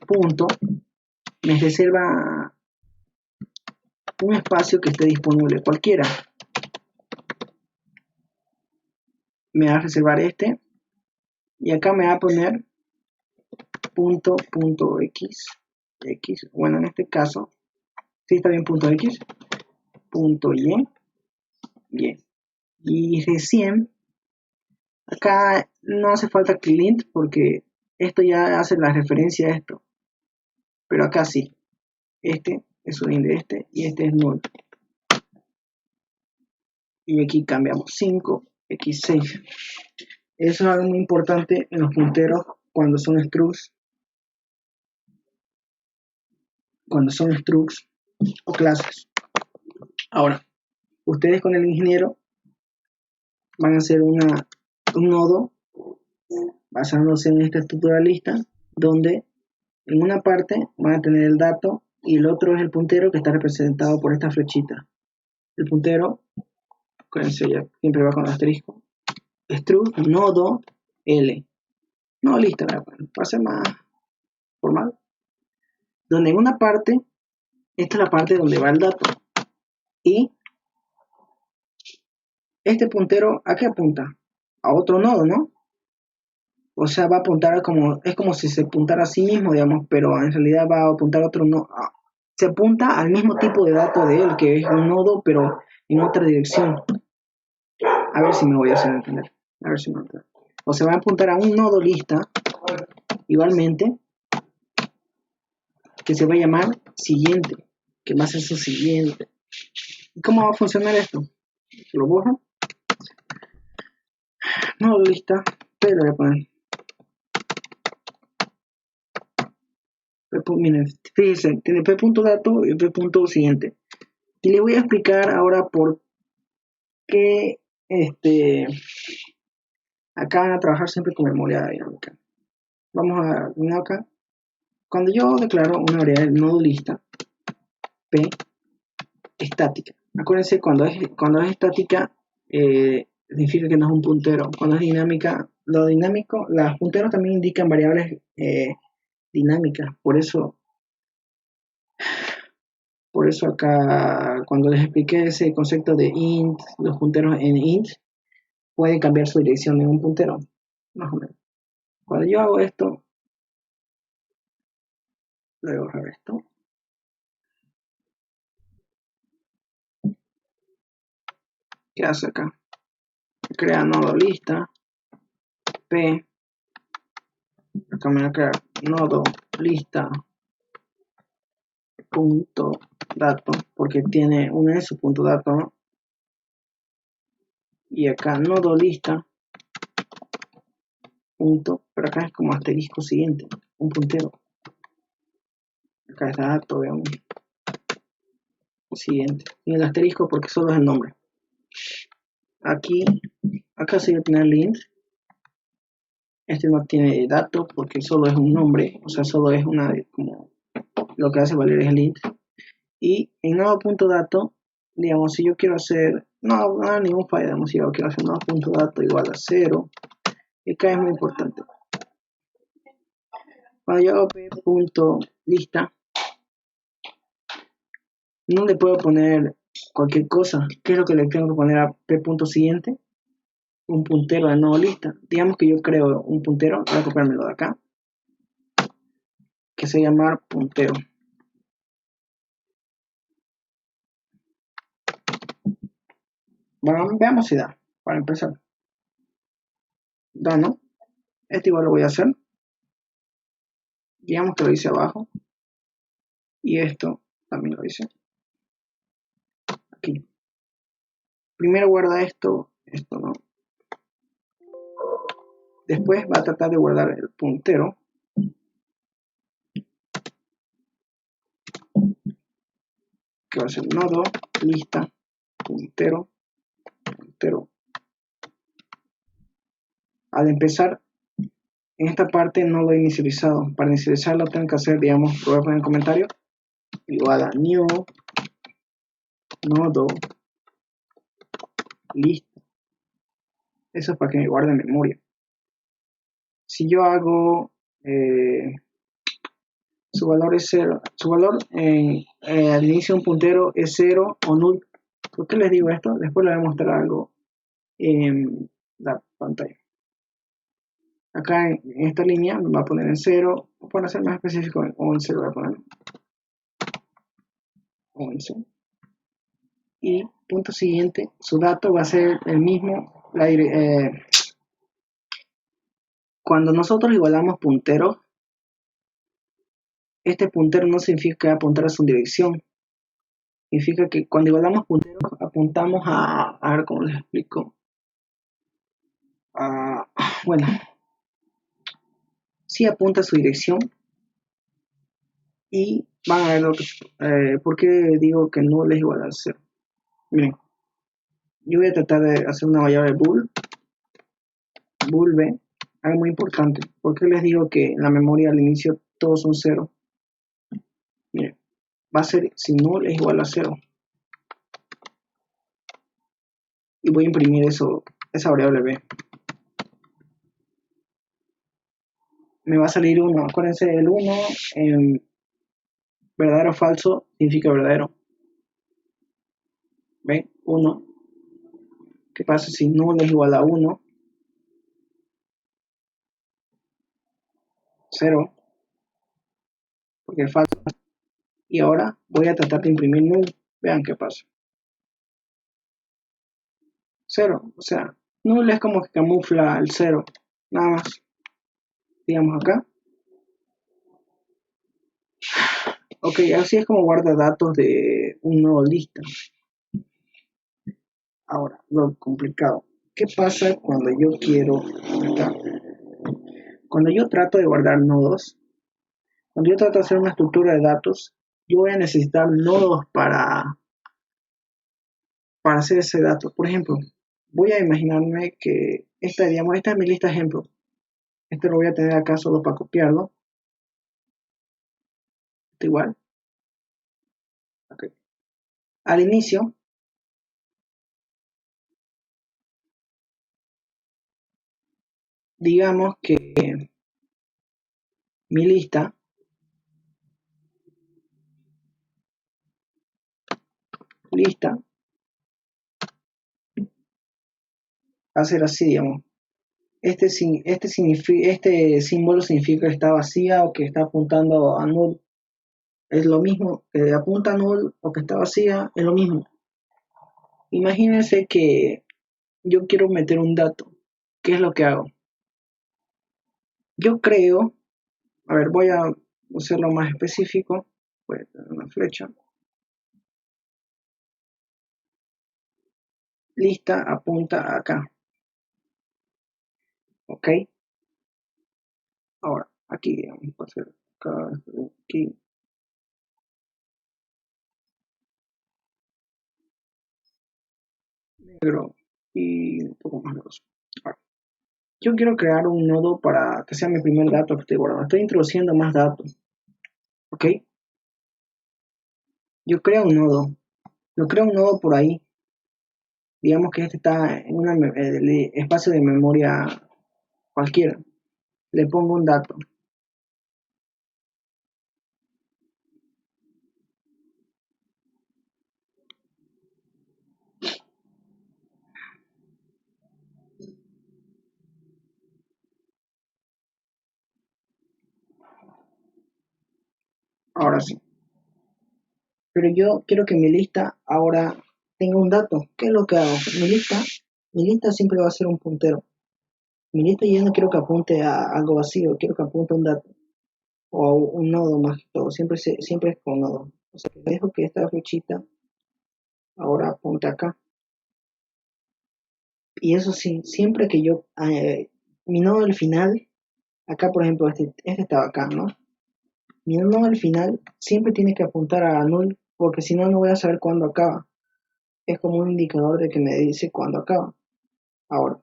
punto, me reserva un espacio que esté disponible, cualquiera. Me va a reservar este, y acá me va a poner punto x, bueno, en este caso, sí está bien punto x, punto y, y recién, acá no hace falta client porque esto ya hace la referencia a esto, pero acá sí, este es un int de este y este es null. Y aquí cambiamos 5, x6. Eso es algo muy importante en los punteros cuando son structs o clases. Ahora, ustedes con el ingeniero van a hacer un nodo basándose en esta estructura lista, donde en una parte van a tener el dato y el otro es el puntero que está representado por esta flechita. El puntero, acuérdense, ya siempre va con asterisco, struct nodo L. No, lista, para ser más formal. Donde en una parte, esta es la parte donde va el dato. Y este puntero, ¿a qué apunta? A otro nodo, ¿no? O sea, va a apuntar es como si se apuntara a sí mismo, digamos, pero en realidad va a apuntar a otro nodo. Se apunta al mismo tipo de dato de él, que es un nodo, pero en otra dirección. A ver si me voy a hacer entender. A ver si me entiendo. O se va a apuntar a un nodo lista, igualmente, que se va a llamar siguiente, que va a ser su siguiente. ¿Y cómo va a funcionar esto? Lo borro. Nodo lista, pero voy a poner. Miren, fíjense, tiene p.dato y p.siguiente. Y le voy a explicar ahora por qué Acá van a trabajar siempre con memoria dinámica. Vamos a venir acá. Cuando yo declaro una variable nodo lista, P estática. Acuérdense, cuando es estática, significa que no es un puntero. Cuando es dinámica, lo dinámico, los punteros también indican variables dinámicas. Por eso acá, cuando les expliqué ese concepto de int, los punteros en int pueden cambiar su dirección en un puntero, más o menos. Cuando yo hago esto, voy a borrar esto. ¿Qué hace acá? Crea nodo lista, P, acá me va a crear nodo lista punto dato, porque tiene un S punto dato, ¿no? Y acá nodo lista punto, pero acá es como asterisco siguiente, un puntero. Acá está dato, veamos. Siguiente. Y el asterisco porque solo es el nombre. Aquí, acá se va a tener int. Este no tiene dato porque solo es un nombre, o sea, solo es una, como lo que hace valer es el int. Y en nodo.dato, digamos, si yo quiero hacer, no da ningún fallo, digamos, si yo quiero hacer nodo.dato igual a 0, y acá es muy importante. Cuando yo hago p.lista, no le puedo poner cualquier cosa. ¿Qué es lo que le tengo que poner a p.siguiente? Un puntero de nodo lista. Digamos que yo creo un puntero, voy a copiármelo de acá, que se llama puntero. Bueno, veamos si da, para empezar. Da, ¿no? Este igual lo voy a hacer. Digamos que lo hice abajo. Y esto también lo hice. Aquí. Primero guarda esto no. Después va a tratar de guardar el puntero. Que va a ser nodo, lista, puntero. Al empezar, en esta parte no lo he inicializado. Para inicializarlo tengo que hacer, digamos, lo voy a poner en comentario. Igual a new nodo lista. Eso es para que me guarde en memoria. Si yo hago su valor es 0, su valor al inicio de un puntero es 0 o null. ¿Por qué les digo esto? Después les voy a mostrar algo en la pantalla. Acá en esta línea me va a poner en 0, para ser más específico, en 11 lo voy a poner. 11. Y punto siguiente, su dato va a ser el mismo. Cuando nosotros igualamos punteros, este puntero no significa apuntar a su dirección. Significa que cuando igualamos punteros, apuntamos a ver cómo les explico. Bueno, sí apunta a su dirección. Y van a ver lo que, por qué digo que no es igual a 0. Miren, yo voy a tratar de hacer una variable bool b, algo muy importante. ¿Por qué les digo que en la memoria al inicio todos son 0? Miren, va a ser si null es igual a 0. Y voy a imprimir esa variable b. Me va a salir 1. Acuérdense, el 1 en verdadero o falso significa verdadero. ¿Ven? 1. ¿Qué pasa si null es igual a 1? 0. Porque es falso. Y ahora voy a tratar de imprimir null. Vean qué pasa. 0. O sea, null es como que camufla el 0. Nada más. Digamos acá. Ok, así es como guarda datos de un nodo lista. Ahora, lo complicado. ¿Qué pasa cuando yo quiero acá? Cuando yo trato de guardar nodos, cuando yo trato de hacer una estructura de datos, yo voy a necesitar nodos para hacer ese dato. Por ejemplo, voy a imaginarme que digamos, esta es mi lista ejemplo. Este lo voy a tener acá solo para copiarlo. Esto igual. Okay. Al inicio, digamos que mi lista va a ser así, digamos. Este símbolo significa que está vacía o que está apuntando a null. Es lo mismo, que apunta a null o que está vacía, es lo mismo. Imagínense que yo quiero meter un dato. ¿Qué es lo que hago? Yo creo, a ver, voy a hacerlo más específico. Voy a tener una flecha. Lista apunta acá. ¿Ok? Ahora, aquí, vamos a hacer acá, aquí. Negro y un poco más grosso. Ahora, yo quiero crear un nodo para que sea mi primer dato que estoy guardando. Estoy introduciendo más datos. ¿Ok? Yo creo un nodo. Yo creo un nodo por ahí. Digamos que este está en un espacio de memoria cualquiera. Le pongo un dato. Ahora sí. Pero yo quiero que mi lista ahora tenga un dato. ¿Qué es lo que hago? Mi lista siempre va a ser un puntero. Mi lista yo no quiero que apunte a algo vacío, quiero que apunte a un dato o a un nodo más que todo. Siempre es con nodo. O sea, que dejo que esta flechita ahora apunte acá. Y eso sí, siempre que yo, mi nodo al final, acá por ejemplo, este estaba acá, ¿no? Mi nodo al final siempre tiene que apuntar a null, porque si no, no voy a saber cuándo acaba. Es como un indicador de que me dice cuándo acaba. Ahora,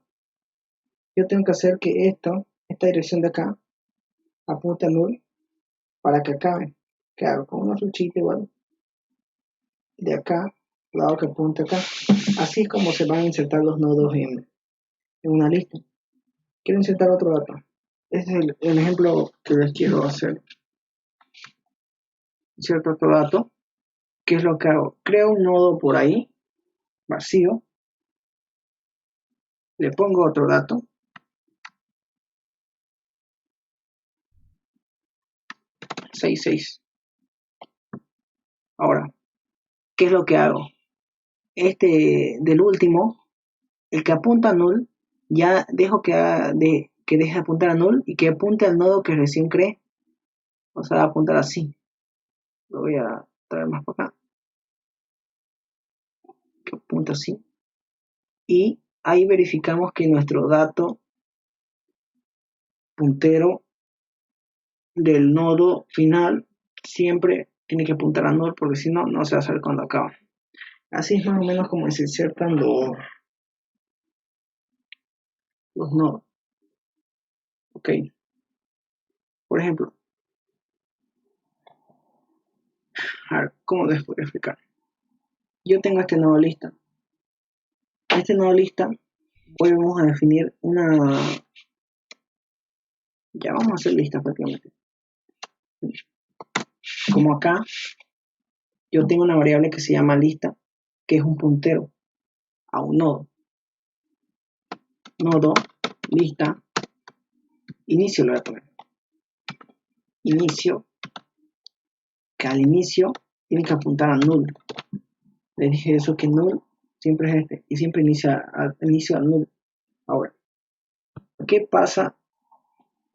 yo tengo que hacer que esta dirección de acá, apunte a null para que acabe. ¿Qué hago? Con una flechita igual, de acá, lado que apunte acá. Así es como se van a insertar los nodos en una lista. Quiero insertar otro dato. Este es el ejemplo que les quiero hacer. Inserto otro dato. ¿Qué es lo que hago? Creo un nodo por ahí, vacío. Le pongo otro dato. 66. Ahora, ¿qué es lo que hago? Este del último, el que apunta a null, ya dejo que deje de apuntar a null y que apunte al nodo que recién creé. O sea, apuntar así. Lo voy a traer más para acá. Que apunta así. Y ahí verificamos que nuestro dato puntero del nodo final siempre tiene que apuntar a null porque si no, no se va a saber cuando acaba. Así es más o menos como se insertan los nodos. Ok. Por ejemplo, a ver, ¿cómo les puedo explicar? Yo tengo este nodo lista. Este nodo lista, hoy vamos a definir una. Ya vamos a hacer lista prácticamente. Como acá, yo tengo una variable que se llama lista, que es un puntero a un nodo. Nodo, lista, inicio lo voy a poner. Inicio, que al inicio tiene que apuntar a null. Les dije eso que null siempre es este y siempre inicia al null. Ahora, ¿qué pasa?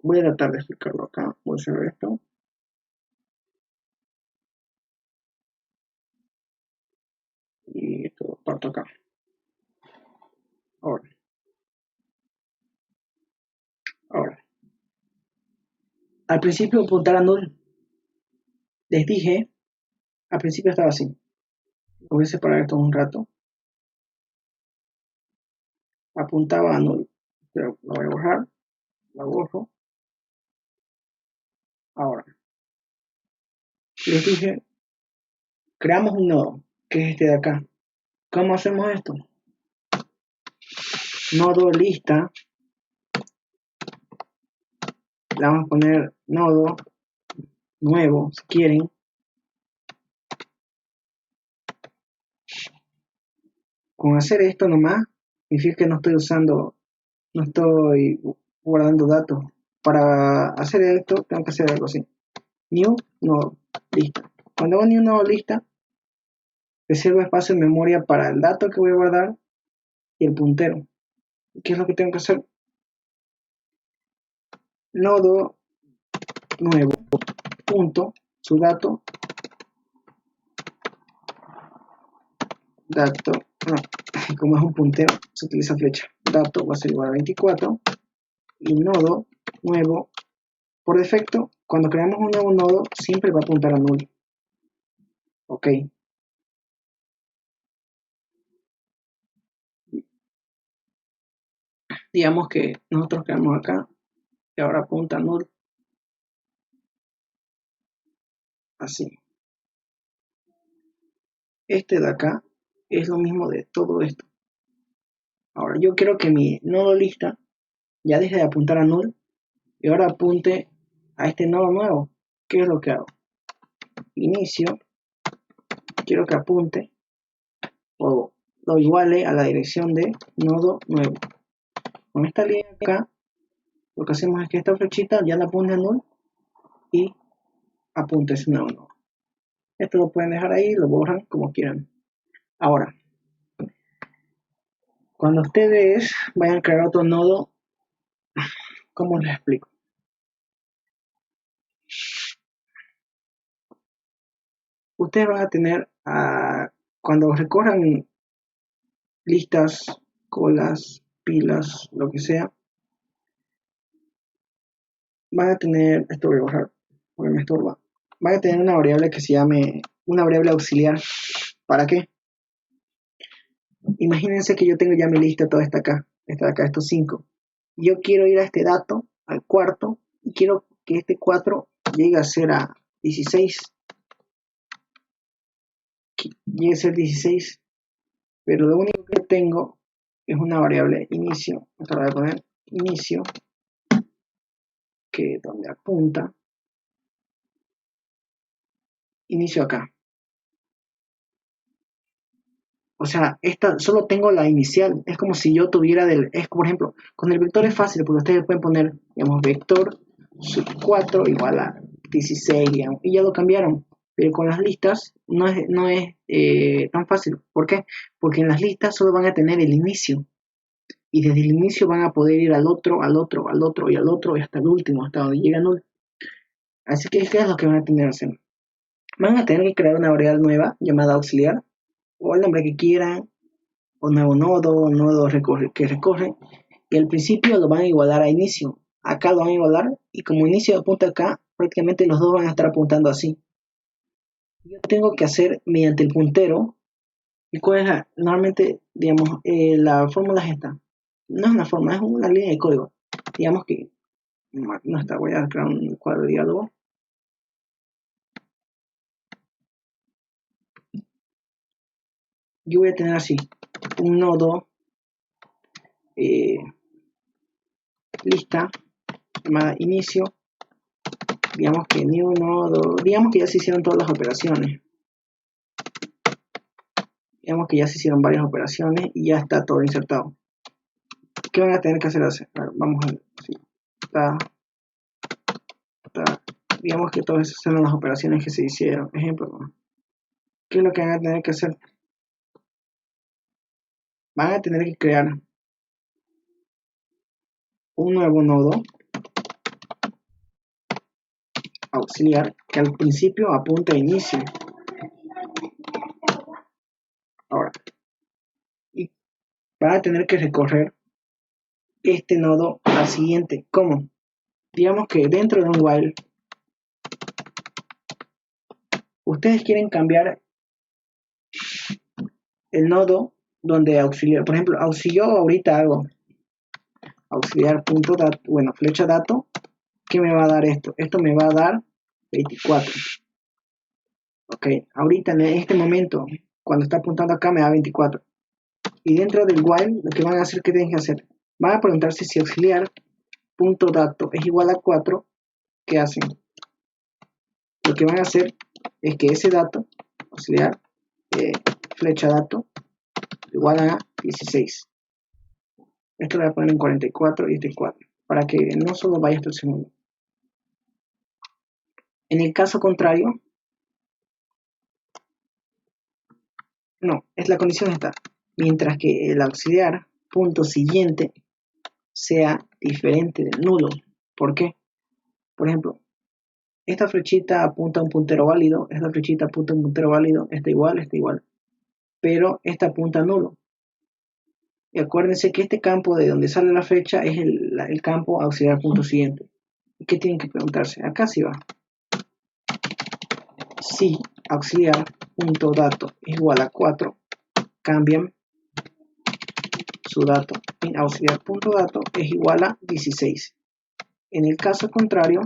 Voy a tratar de explicarlo acá. Voy a hacer esto. Y esto parto acá. Ahora. Al principio apuntar a null. Les dije, al principio estaba así. Voy a separar esto un rato. apuntaba a null. Pero lo voy a borrar, lo borro. Ahora, les dije, creamos un nodo, que es este de acá. ¿Cómo hacemos esto? Nodo lista, le vamos a poner nodo nuevo, si quieren. Con hacer esto nomás, significa que no estoy guardando datos. Para hacer esto, tengo que hacer algo así. New nodo lista. Cuando hago new nodo lista, reservo espacio en memoria para el dato que voy a guardar y el puntero. ¿Qué es lo que tengo que hacer? Nodo nuevo punto su dato como es un puntero se utiliza flecha, dato va a ser igual a 24 y nodo nuevo, por defecto cuando creamos un nuevo nodo siempre va a apuntar a null. Ok, digamos que nosotros creamos acá y ahora apunta a null, así. Este de acá es lo mismo de todo esto. Ahora yo quiero que mi nodo lista ya deje de apuntar a null y ahora apunte a este nodo nuevo. ¿Qué es lo que hago? Inicio, quiero que apunte o lo iguale a la dirección de nodo nuevo. Con esta línea acá, lo que hacemos es que esta flechita ya la apunte a null y apunte ese nuevo nodo. Esto lo pueden dejar ahí, lo borran como quieran. Ahora, cuando ustedes vayan a crear otro nodo, ¿cómo les explico? Ustedes van a tener, cuando recorran listas, colas, pilas, lo que sea, van a tener, esto voy a borrar porque me estorba, van a tener una variable que se llame, una variable auxiliar. ¿Para qué? Imagínense que yo tengo ya mi lista toda esta de acá, estos 5. Yo quiero ir a este dato, al cuarto, y quiero que este 4 llegue a ser a 16. Llegue a ser 16. Pero lo único que tengo es una variable inicio. Acá voy a poner inicio, que donde apunta. Inicio acá. O sea, esta solo tengo la inicial. Es como si yo tuviera por ejemplo, con el vector es fácil porque ustedes pueden poner, digamos, vector sub 4 igual a 16, digamos, y ya lo cambiaron. Pero con las listas no es tan fácil. ¿Por qué? Porque en las listas solo van a tener el inicio. Y desde el inicio van a poder ir al otro, al otro, al otro y al otro y hasta el último, hasta donde llega null. Así que, ¿qué es lo que van a tener que hacer? Van a tener que crear una variable nueva llamada auxiliar o el nombre que quieran, o nuevo nodo que recorre, y al principio lo van a igualar a inicio. Acá lo van a igualar, y como inicio apunta acá, prácticamente los dos van a estar apuntando así. Yo tengo que hacer mediante el puntero, y cuál es normalmente, digamos, la fórmula es esta. No es una fórmula, es una línea de código. Digamos que, no está, voy a crear un cuadro de diálogo. Yo voy a tener así, un nodo, lista, llamada inicio, digamos que new nodo, digamos que ya se hicieron todas las operaciones, digamos que ya se hicieron varias operaciones y ya está todo insertado. ¿Qué van a tener que hacer? Vamos a ver, sí, digamos que todas esas son las operaciones que se hicieron. Ejemplo, ¿no? ¿Qué es lo que van a tener que hacer? Van a tener que crear un nuevo nodo auxiliar que al principio apunta a inicio. Ahora, y van a tener que recorrer este nodo al siguiente. ¿Cómo? Digamos que dentro de un while ustedes quieren cambiar el nodo donde auxiliar, por ejemplo, si yo ahorita hago auxiliar punto dato, bueno, flecha dato, ¿qué me va a dar esto? Esto me va a dar 24. Ok, ahorita en este momento, cuando está apuntando acá, me da 24. Y dentro del while, lo que van a hacer, ¿qué tienen que hacer? Van a preguntarse si auxiliar punto dato es igual a 4. ¿Qué hacen? Lo que van a hacer es que ese dato, auxiliar, flecha dato, igual a 16. Esto lo voy a poner en 44 y este 4, para que no solo vaya hasta el segundo. En el caso contrario, no, es la condición esta. Mientras que el auxiliar punto siguiente sea diferente del nulo. ¿Por qué? Por ejemplo, esta flechita apunta a un puntero válido, esta flechita apunta a un puntero válido, está igual, pero esta apunta a nulo. Y acuérdense que este campo de donde sale la flecha es el campo auxiliar punto siguiente. ¿Y qué tienen que preguntarse? Acá sí va. Si auxiliar punto dato es igual a 4, cambian su dato en auxiliar punto dato es igual a 16. En el caso contrario,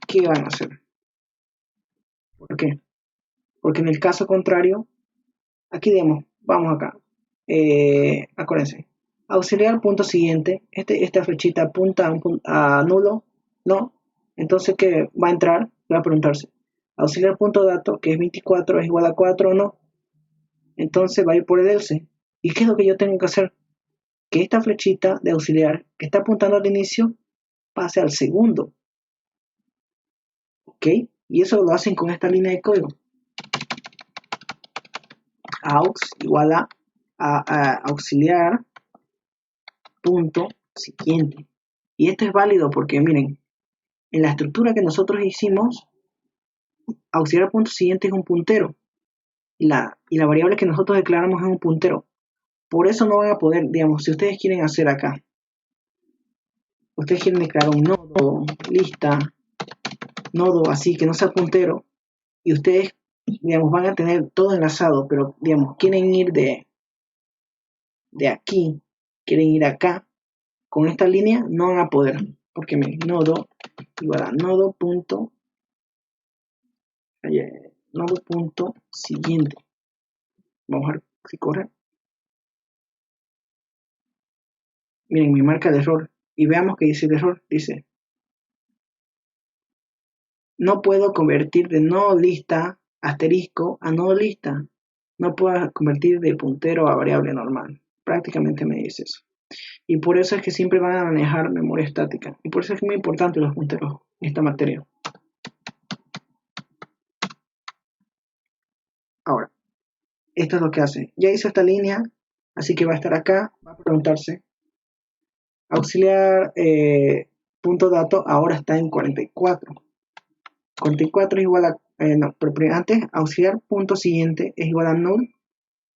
¿qué van a hacer? ¿Por qué? Porque en el caso contrario, aquí vamos acá. Acuérdense, auxiliar punto siguiente, esta flechita apunta a nulo, no. Entonces, ¿qué va a entrar? Va a preguntarse, auxiliar punto dato, que es 24, es igual a 4 o no. Entonces va a ir por el else. ¿Y qué es lo que yo tengo que hacer? Que esta flechita de auxiliar que está apuntando al inicio pase al segundo. ¿Ok? Y eso lo hacen con esta línea de código. Aux igual a auxiliar punto siguiente. Y esto es válido porque miren, en la estructura que nosotros hicimos, auxiliar punto siguiente es un puntero. Y la variable que nosotros declaramos es un puntero. Por eso no van a poder, digamos, si ustedes quieren hacer acá, ustedes quieren declarar un nodo, lista, nodo así que no sea puntero, y ustedes, digamos, van a tener todo enlazado, pero, digamos, quieren ir de aquí, quieren ir acá, con esta línea no van a poder, porque mi nodo igual a nodo punto siguiente. Vamos a ver si corre. Miren, mi marca de error. Y veamos que dice el error. Dice, no puedo convertir de nodo lista asterisco a nodo lista. No puedo convertir de puntero a variable normal. Prácticamente me dice eso. Y por eso es que siempre van a manejar memoria estática. Y por eso es muy importante los punteros en esta materia. Ahora, esto es lo que hace. Ya hizo esta línea, así que va a estar acá. Va a preguntarse. Auxiliar punto dato ahora está en 44. 44 es igual a, no, pero antes auxiliar punto siguiente es igual a null.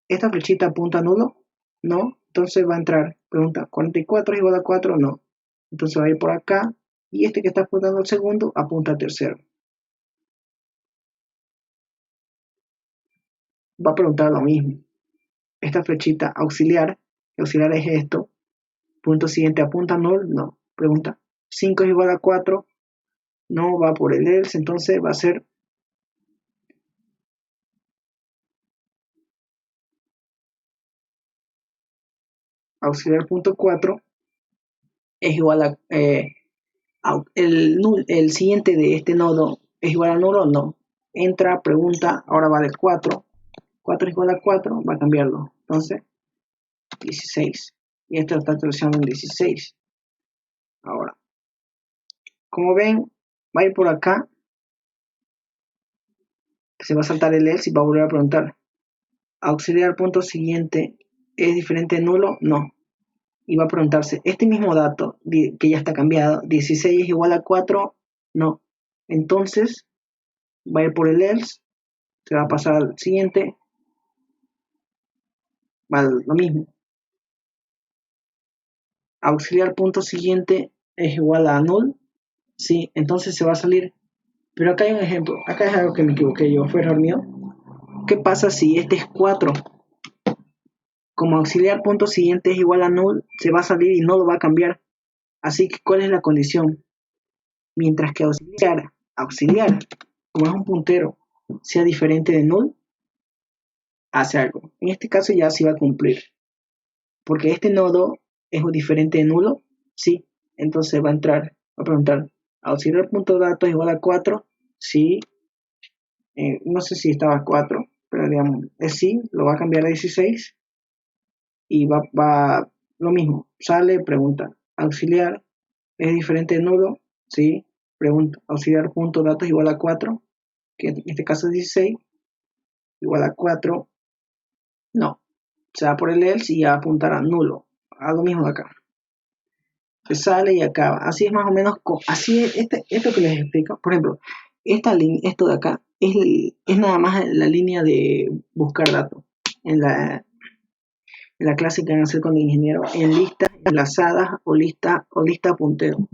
Esta flechita apunta a nulo, no. Entonces va a entrar, pregunta, 44 es igual a 4, no. Entonces va a ir por acá y este que está apuntando al segundo apunta al tercero. Va a preguntar lo mismo. Esta flechita auxiliar es esto, punto siguiente apunta a null, no. Pregunta, 5 es igual a 4, no, va por el else, entonces va a ser auxiliar punto 4 es igual a el siguiente de este nodo es igual a nulo, no. Entra, pregunta, ahora vale 4. 4 es igual a 4, va a cambiarlo. Entonces, 16. Y esto está traduciendo en 16. Ahora, como ven, va a ir por acá. Se va a saltar el else y va a volver a preguntar. Auxiliar punto siguiente es diferente de nulo, no. Y va a preguntarse, este mismo dato que ya está cambiado, 16 es igual a 4, no. Entonces, va a ir por el else, se va a pasar al siguiente, va lo mismo. Auxiliar punto siguiente es igual a null, sí, entonces se va a salir. Pero acá hay un ejemplo, acá es algo que me equivoqué yo, fue error mío, ¿qué pasa si este es 4? Como auxiliar punto siguiente es igual a null, se va a salir y no lo va a cambiar. Así que, ¿cuál es la condición? Mientras que auxiliar, como es un puntero, sea diferente de null, hace algo. En este caso ya sí va a cumplir. Porque este nodo es diferente de nulo, sí. Entonces va a entrar, va a preguntar, auxiliar.datos igual a 4, sí. No sé si estaba 4, pero digamos, es sí, lo va a cambiar a 16 y va lo mismo, sale, pregunta, auxiliar es diferente de nulo, sí, pregunta, auxiliar.datos igual a 4, que en este caso es 16, igual a 4, no, se va por el else y va a apuntar a nulo, a lo mismo de acá, se sale y acaba, así es más o menos, así es, esto que les explico, por ejemplo, esto de acá es nada más la línea de buscar datos, en la clase que van a hacer con el ingeniero, en listas enlazadas o lista puntero.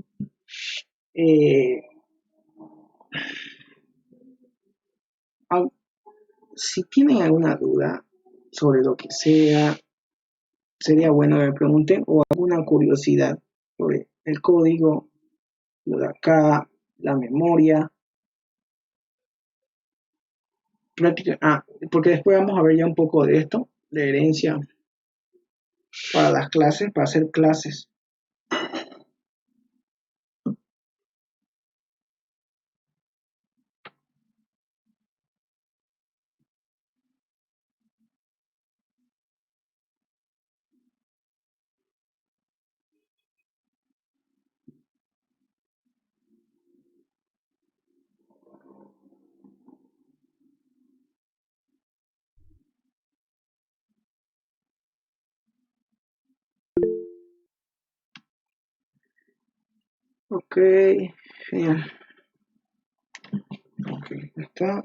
Si tienen alguna duda sobre lo que sea, sería bueno que me pregunten, o alguna curiosidad sobre el código, lo de acá, la memoria, porque después vamos a ver ya un poco de esto, de herencia para las clases, para hacer clases. Ok, genial. Ok, está.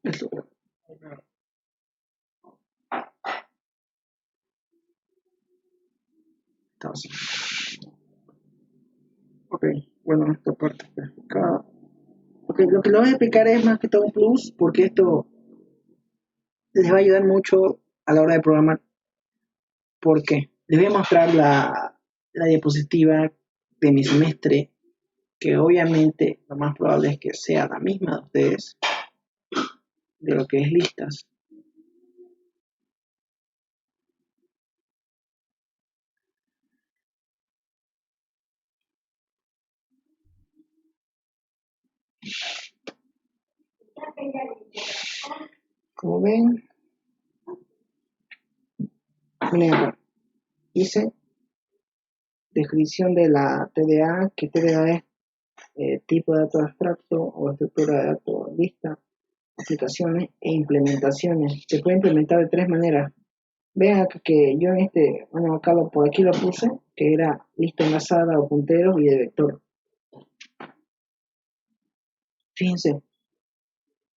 Esto. Está así. Ok, bueno, esta parte está explicada. Ok, lo que les voy a explicar es más que todo un plus, porque esto les va a ayudar mucho a la hora de programar. ¿Por qué? Les voy a mostrar la diapositiva de mi semestre, que obviamente lo más probable es que sea la misma de ustedes, de lo que es listas. Como ven, miren acá, hice descripción de la TDA, que TDA es tipo de dato abstracto o estructura de datos lista, aplicaciones e implementaciones. Se puede implementar de 3 maneras. Vean que yo bueno, acá por aquí lo puse, que era lista enlazada o punteros y de vector. Fíjense,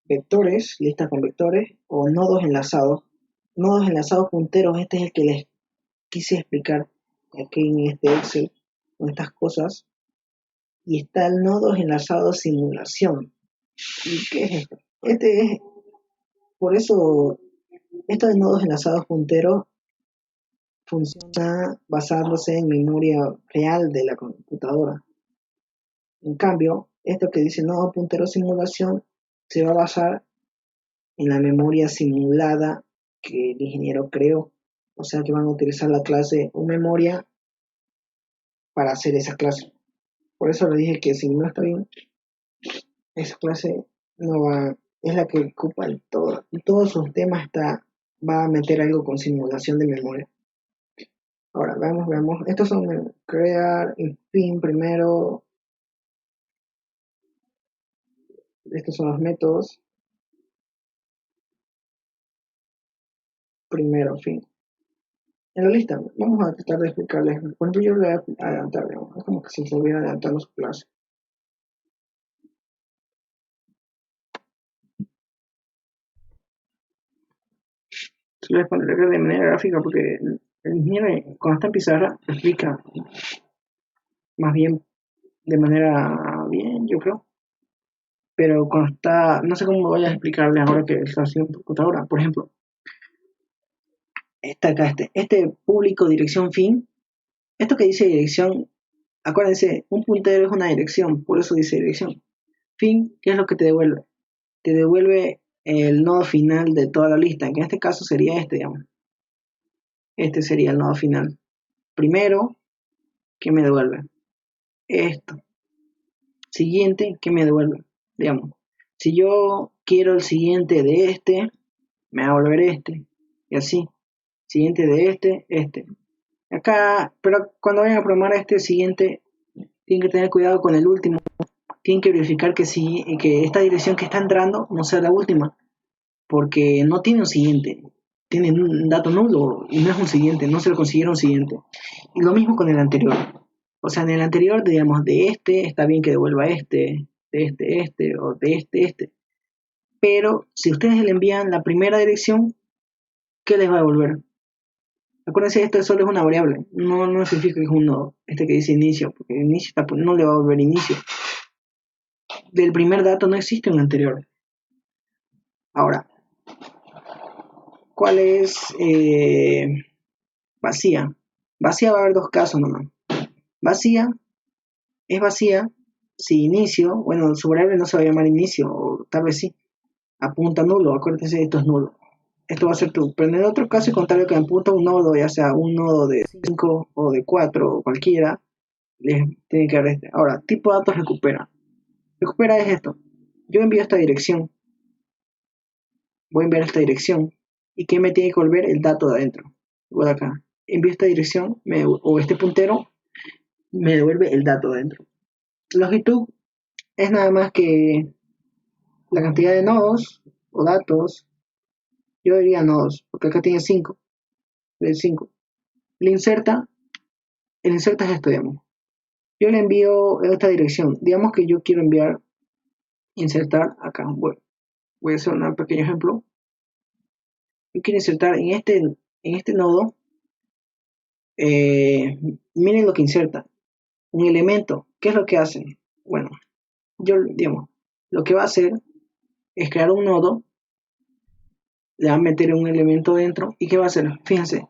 vectores, listas con vectores o nodos enlazados. Nodos enlazados punteros, este es el que les quise explicar aquí en este Excel, con estas cosas. Y está el nodos enlazados simulación. ¿Y qué es esto? Por eso, esto de nodos enlazados punteros funciona basándose en memoria real de la computadora. En cambio, esto que dice nodo puntero simulación se va a basar en la memoria simulada que el ingeniero creó. O sea que van a utilizar la clase memoria para hacer esa clase. Por eso le dije que si no está bien, esa clase no va, es la que ocupa todos sus temas va a meter algo con simulación de memoria. Ahora, veamos. Estos son crear, fin primero. Estos son los métodos. Primero, fin. En la lista, vamos a tratar de explicarles. Por ejemplo, yo le voy a adelantar, digamos. Es como que si estuviera adelantando su clase. Se les pondré de manera gráfica porque el ingeniero cuando está en pizarra explica más bien de manera bien, yo creo. pero cuando está, no sé cómo voy a explicarles ahora que está haciendo computadora. Por ejemplo, está acá este público dirección fin, esto que dice dirección, acuérdense, un puntero es una dirección, por eso dice dirección. Fin, ¿qué es lo que te devuelve? Te devuelve el nodo final de toda la lista, que en este caso sería este, digamos. Este sería el nodo final. Primero, ¿qué me devuelve? Esto. Siguiente, ¿qué me devuelve? Digamos, si yo quiero el siguiente de este, me va a volver este. Y así. Siguiente de este. Acá, pero cuando vayan a programar este siguiente, tienen que tener cuidado con el último. Tienen que verificar que esta dirección que está entrando no sea la última. Porque no tiene un siguiente. Tiene un dato nulo y no es un siguiente. No se lo consiguieron un siguiente. Y lo mismo con el anterior. O sea, en el anterior, digamos, de este, está bien que devuelva este, de este, o de este. Pero si ustedes le envían la primera dirección, ¿qué les va a devolver? Acuérdense, esto solo es una variable, no significa que es un nodo, este que dice inicio, porque el inicio no le va a volver inicio. Del primer dato no existe un anterior. Ahora, ¿cuál es vacía? Vacía va a haber dos casos nomás. Vacía es vacía si inicio, bueno, su variable no se va a llamar inicio, o tal vez sí, apunta nulo, acuérdense, esto es nulo. Esto va a ser true, pero en el otro caso contrario que apunta un nodo, ya sea un nodo de 5 o de 4 o cualquiera, les tiene que dar este. Ahora, tipo de datos recupera. Recupera es esto. Yo envío esta dirección, voy a enviar esta dirección, y ¿qué me tiene que volver? El dato de adentro. Igual acá, envío esta dirección, o este puntero, me devuelve el dato de adentro. Longitud es nada más que la cantidad de nodos o datos. Yo diría nodos, porque acá tiene 5, de 5. El inserta es esto, digamos. Yo le envío esta dirección. Digamos que yo quiero enviar, insertar acá. Voy a hacer un pequeño ejemplo. Yo quiero insertar en este nodo. Miren lo que inserta. Un elemento. ¿Qué es lo que hace? Bueno, digamos, lo que va a hacer es crear un nodo. Le va a meter un elemento dentro. ¿Y qué va a hacer? Fíjense.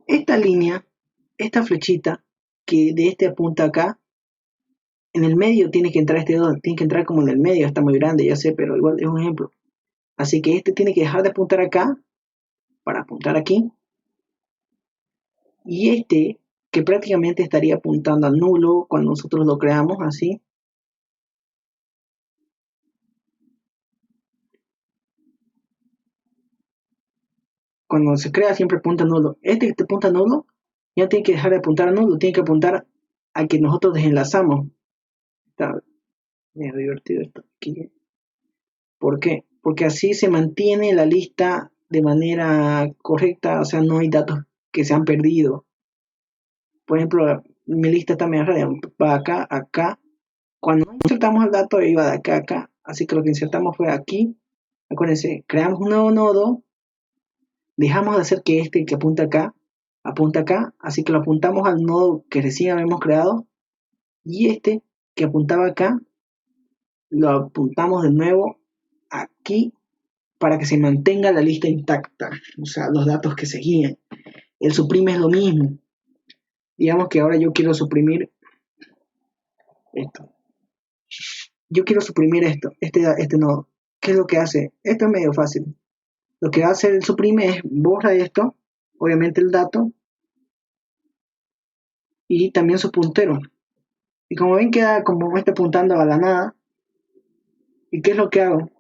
Esta línea, esta flechita que de este apunta acá, en el medio tiene que entrar tiene que entrar como en el medio, está muy grande, ya sé, pero igual es un ejemplo. Así que este tiene que dejar de apuntar acá para apuntar aquí. Y este, que prácticamente estaría apuntando a nulo cuando nosotros lo creamos así. Cuando se crea siempre apunta a nulo. Este que apunta a nulo ya tiene que dejar de apuntar a nulo, tiene que apuntar a que nosotros desenlazamos. Está medio divertido esto aquí. ¿Por qué? Porque así se mantiene la lista de manera correcta, o sea, no hay datos que se han perdido. Por ejemplo, mi lista está medio rara, va acá, acá. Cuando insertamos el dato iba de acá a acá, así que lo que insertamos fue aquí. Acuérdense, creamos un nuevo nodo, dejamos de hacer que este que apunta acá, así que lo apuntamos al nodo que recién habíamos creado, y este que apuntaba acá, lo apuntamos de nuevo aquí para que se mantenga la lista intacta, o sea, los datos que seguían. El suprime es lo mismo. Digamos que ahora yo quiero suprimir esto. Yo quiero suprimir este nodo. ¿Qué es lo que hace? Esto es medio fácil. Lo que hace el suprime es borra esto, obviamente el dato, y también su puntero. Y como ven queda como este apuntando a la nada. ¿Y qué es lo que hago?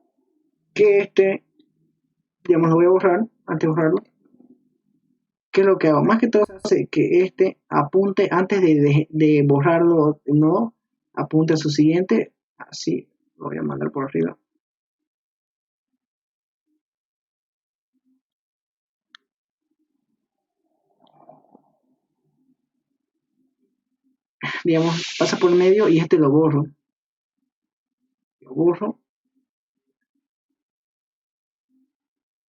Que digamos, lo voy a borrar antes de borrarlo. ¿Qué es lo que hago? Más que todo hace que este apunte antes de borrarlo de nuevo, apunte a su siguiente. Así lo voy a mandar por arriba. Digamos, pasa por medio y este lo borro. Lo borro.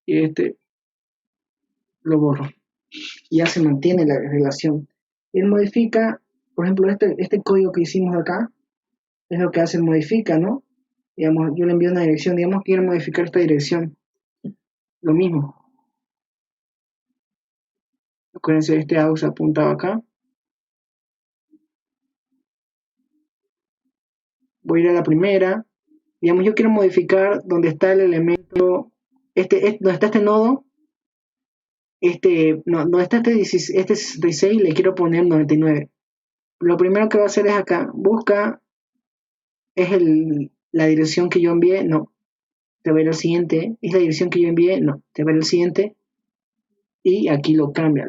Y este lo borro. Y ya se mantiene la relación. Él modifica, por ejemplo, este código que hicimos acá, es lo que hace, modifica, ¿no? digamos, yo le envío una dirección, digamos, quiero modificar esta dirección, lo mismo. Acuérdense, este AUX apuntado acá. Voy a ir a la primera. Digamos, yo quiero modificar donde está el elemento, donde está este nodo, no, donde está este 66, le quiero poner 99. Lo primero que va a hacer es acá, busca, es la dirección que yo envié, no, te va a ir al siguiente, es la dirección que yo envié, no, te va a ir al siguiente, y aquí lo cambia.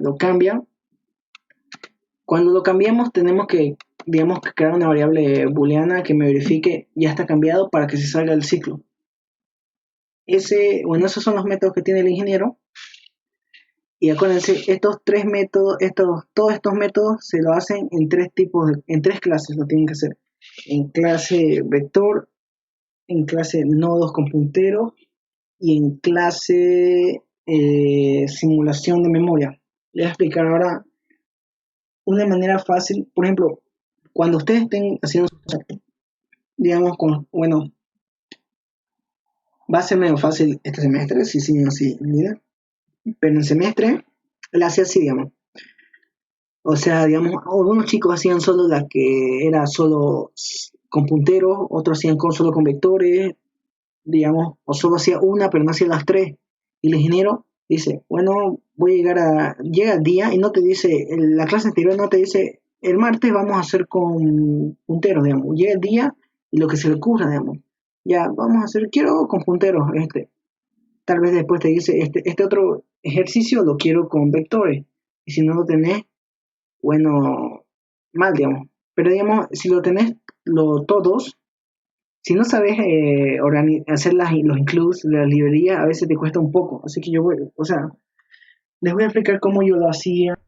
Cuando lo cambiamos tenemos que, digamos, que crear una variable booleana que me verifique ya está cambiado para que se salga del ciclo. Bueno, esos son los métodos que tiene el ingeniero. Y acuérdense, estos tres métodos, todos estos métodos se lo hacen en en tres clases lo tienen que hacer. En clase vector, en clase nodos con punteros y en clase simulación de memoria. Les voy a explicar ahora una manera fácil. Por ejemplo, cuando ustedes estén haciendo su proyecto, digamos, bueno, va a ser medio fácil este semestre, si siguen así, mira. Pero en el semestre, la hacía así, digamos. O sea, digamos, algunos chicos hacían solo la que era solo con punteros, otros hacían solo con vectores, digamos, o solo hacía una, pero no hacía las tres. Y el ingeniero dice, bueno, llega el día y no te dice, la clase anterior no te dice, el martes vamos a hacer con punteros, digamos. Llega el día y lo que se le ocurra, digamos. Ya, vamos a hacer, quiero con punteros, Tal vez después te dice, este otro ejercicio lo quiero con vectores. Y si no lo tenés, bueno, mal, digamos. Pero digamos, si lo tenés todos, si no sabes hacer los includes de la librería, a veces te cuesta un poco. Así que les voy a explicar cómo yo lo hacía.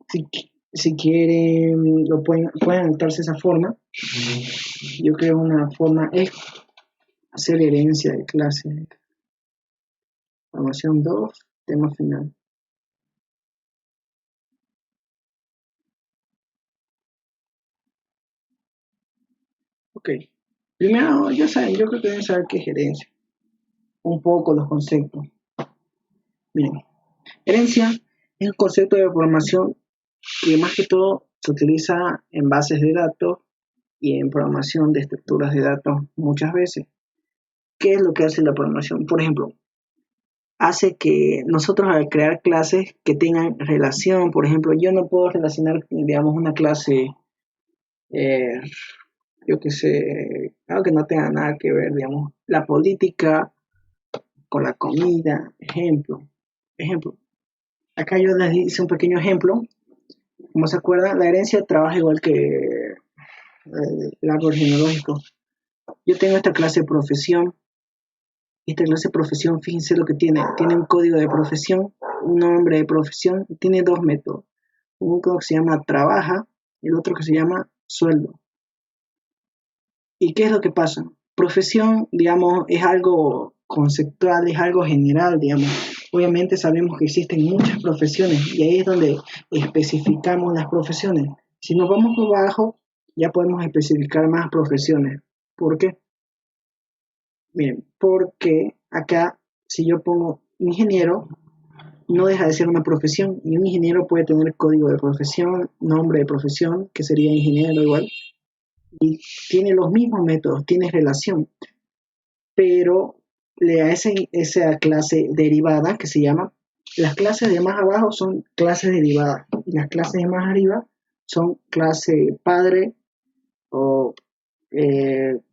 Si, si quieren, pueden anotarse esa forma. Yo creo una forma es hacer herencia de clase. Formación 2, tema final. Ok. Primero, ya saben, yo creo que deben saber qué es herencia. Un poco los conceptos. Miren, herencia es un concepto de programación que más que todo se utiliza en bases de datos y en programación de estructuras de datos muchas veces. ¿Qué es lo que hace la programación? Por ejemplo, hace que nosotros al crear clases que tengan relación, por ejemplo, yo no puedo relacionar, digamos, una clase, eh, yo que sé, algo que no tenga nada que ver, digamos, la política con la comida, ejemplo. Acá yo les hice un pequeño ejemplo. Como se acuerdan, la herencia trabaja igual que el árbol genealógico. Yo tengo esta clase de profesión. Esta clase de profesión, fíjense lo que tiene. Tiene un código de profesión, un nombre de profesión, y tiene dos métodos. Uno que se llama trabaja y el otro que se llama sueldo. ¿Y qué es lo que pasa? Profesión, digamos, es algo conceptual, es algo general, digamos. Obviamente sabemos que existen muchas profesiones y ahí es donde especificamos las profesiones. Si nos vamos por abajo, ya podemos especificar más profesiones. ¿Por qué? Miren, porque acá, si yo pongo ingeniero, no deja de ser una profesión y un ingeniero puede tener código de profesión, nombre de profesión, que sería ingeniero igual, y tiene los mismos métodos, tiene relación, pero le da esa clase derivada que se llama, las clases de más abajo son clases derivadas y las clases de más arriba son clase padre o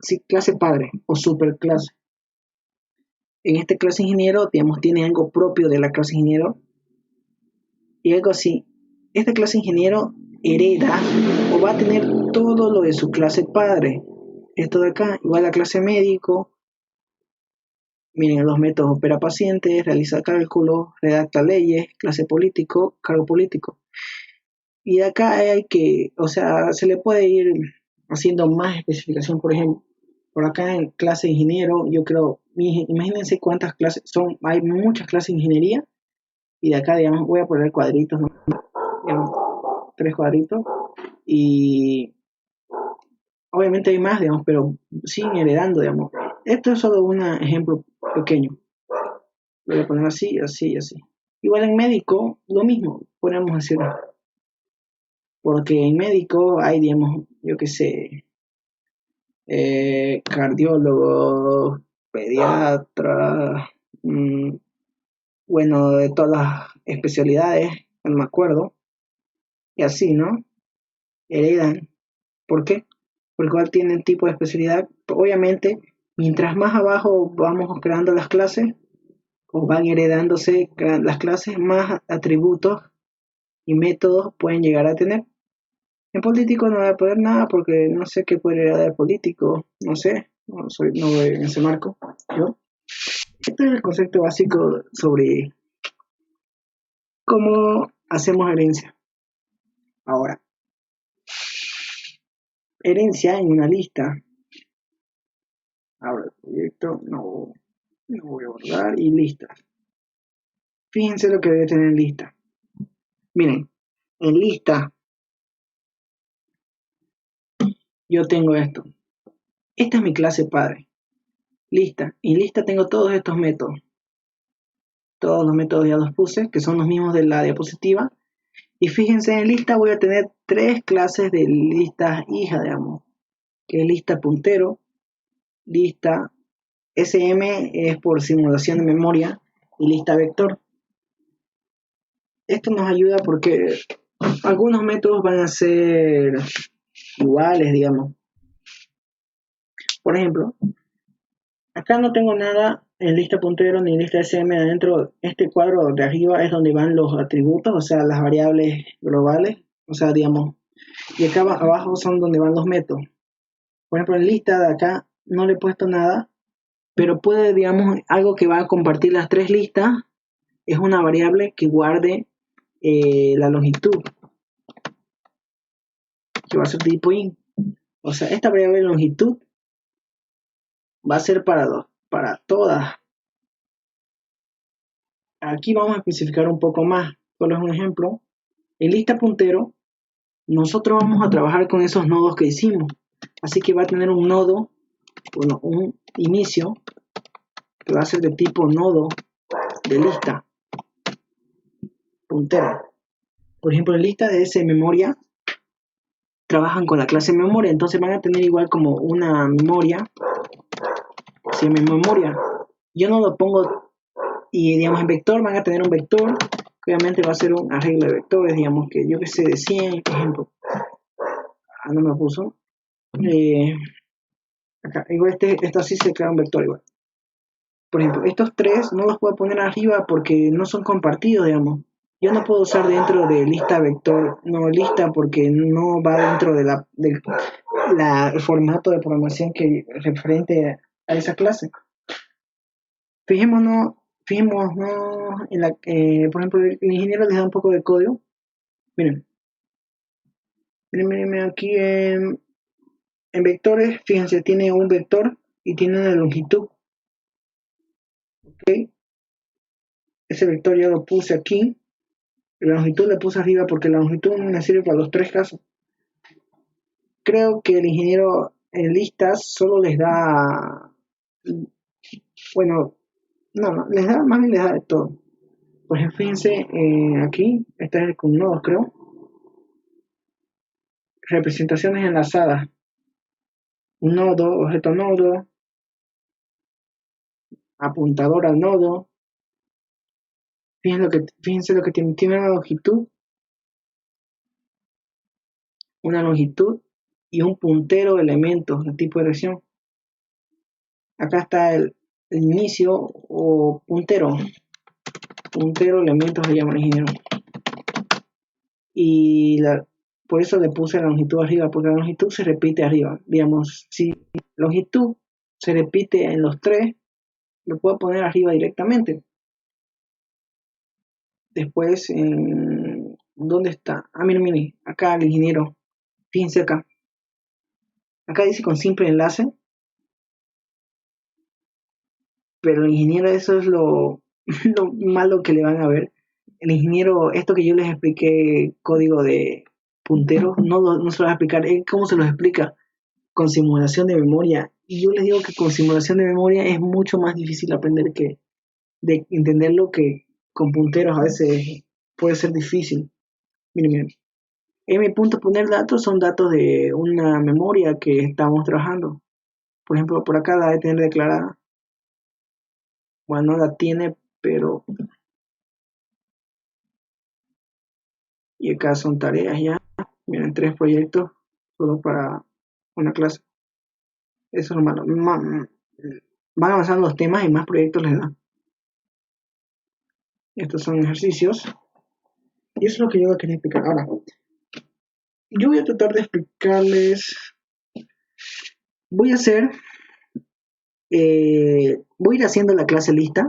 sí, clase padre o superclase. En esta clase ingeniero, digamos, tiene algo propio de la clase ingeniero y algo así. Esta clase ingeniero hereda o va a tener todo lo de su clase padre. Esto de acá, igual a clase médico. Miren los métodos: opera pacientes, realiza cálculos, redacta leyes, clase político, cargo político. Y de acá hay que, o sea, se le puede ir haciendo más especificación. Por ejemplo, por acá en clase de ingeniero, yo creo, imagínense cuántas clases son, hay muchas clases de ingeniería. Y de acá, digamos, voy a poner cuadritos, ¿no? Digamos, 3 cuadritos. Y obviamente hay más, digamos, pero siguen heredando, digamos. esto es solo un ejemplo pequeño. Voy a poner así, así, así. Igual en médico, lo mismo, podemos decir. Porque en médico hay, digamos, yo qué sé, cardiólogos, pediatras, bueno, de todas las especialidades, no me acuerdo, y así, ¿no? Heredan. ¿Por qué? Porque igual tienen tipo de especialidad. Obviamente, mientras más abajo vamos creando las clases, o van heredándose las clases, más atributos y métodos pueden llegar a tener. En político no voy a poner nada porque no sé qué puede heredar el político, no sé, no voy en ese marco. ¿Yo? Este es el concepto básico sobre cómo hacemos herencia. Ahora, herencia en una lista. Ahora el proyecto, no voy a borrar y lista. Fíjense lo que voy a tener en lista. Miren, en lista yo tengo esto. Esta es mi clase padre. Lista. En lista tengo todos estos métodos. Todos los métodos ya los puse, que son los mismos de la diapositiva. Y fíjense, en lista voy a tener 3 clases de listas hija, digamos. Que es lista puntero, lista SM es por simulación de memoria y lista vector. Esto nos ayuda porque algunos métodos van a ser iguales, digamos. Por ejemplo, acá no tengo nada en lista puntero ni lista SM adentro. Este cuadro de arriba es donde van los atributos, o sea, las variables globales, o sea, digamos, y acá abajo son donde van los métodos. Por ejemplo, en lista de acá no le he puesto nada, pero puede, digamos, algo que va a compartir las 3 listas es una variable que guarde la longitud, que va a ser tipo int. O sea, esta variable de longitud va a ser para todas. Aquí vamos a especificar un poco más. Solo es un ejemplo. En lista puntero, nosotros vamos a trabajar con esos nodos que hicimos. Así que va a tener un nodo, bueno, un inicio, que va a ser de tipo nodo de lista puntero. Por ejemplo, en lista de S memoria, trabajan con la clase memoria, entonces van a tener igual como una memoria, si mi memoria, yo no lo pongo, y digamos en vector van a tener un vector, que obviamente va a ser un arreglo de vectores, digamos que yo que sé, de 100, por ejemplo, no me puso, acá, igual esto así se crea un vector igual. Por ejemplo, estos 3 no los puedo poner arriba porque no son compartidos, digamos. Yo no puedo usar dentro de lista vector, no lista porque no va dentro de el formato de programación que referente a esa clase. Fijémonos en por ejemplo, el ingeniero les da un poco de código. Miren aquí en vectores, fíjense, tiene un vector y tiene una longitud. ¿Ok? Ese vector ya lo puse aquí. La longitud la puse arriba porque la longitud me sirve para los 3 casos. Creo que el ingeniero en listas solo les da, bueno, no, les da, más bien les da de todo. Por ejemplo, fíjense aquí, esta es con nodos, creo. Representaciones enlazadas. Un nodo, objeto nodo, apuntador al nodo. Fíjense lo que tiene una longitud y un puntero de elementos de tipo de dirección. Acá está el inicio o puntero elementos se llama el ingeniero. Y por eso le puse la longitud arriba, porque la longitud se repite arriba. Digamos, si longitud se repite en los 3, lo puedo poner arriba directamente. Después, ¿dónde está? Miren, acá el ingeniero. Fíjense acá. Acá dice con simple enlace. Pero el ingeniero, eso es lo malo que le van a ver. El ingeniero, esto que yo les expliqué, código de punteros, no se lo va a explicar. ¿Cómo se los explica? Con simulación de memoria Y yo les digo que con simulación de memoria es mucho más difícil aprender que de entenderlo, que con punteros a veces puede ser difícil. Miren, miren. En mi punto poner datos son datos de una memoria que estamos trabajando. Por ejemplo, por acá la de tener declarada. Bueno, no la tiene, pero... Y acá son tareas ya. Miren, 3 proyectos solo para una clase. Eso es lo malo. Van avanzando los temas y más proyectos les dan. Estos son ejercicios. Y eso es lo que yo quería explicar. Ahora, yo voy a tratar de explicarles. Voy a hacer. Voy a ir haciendo la clase lista,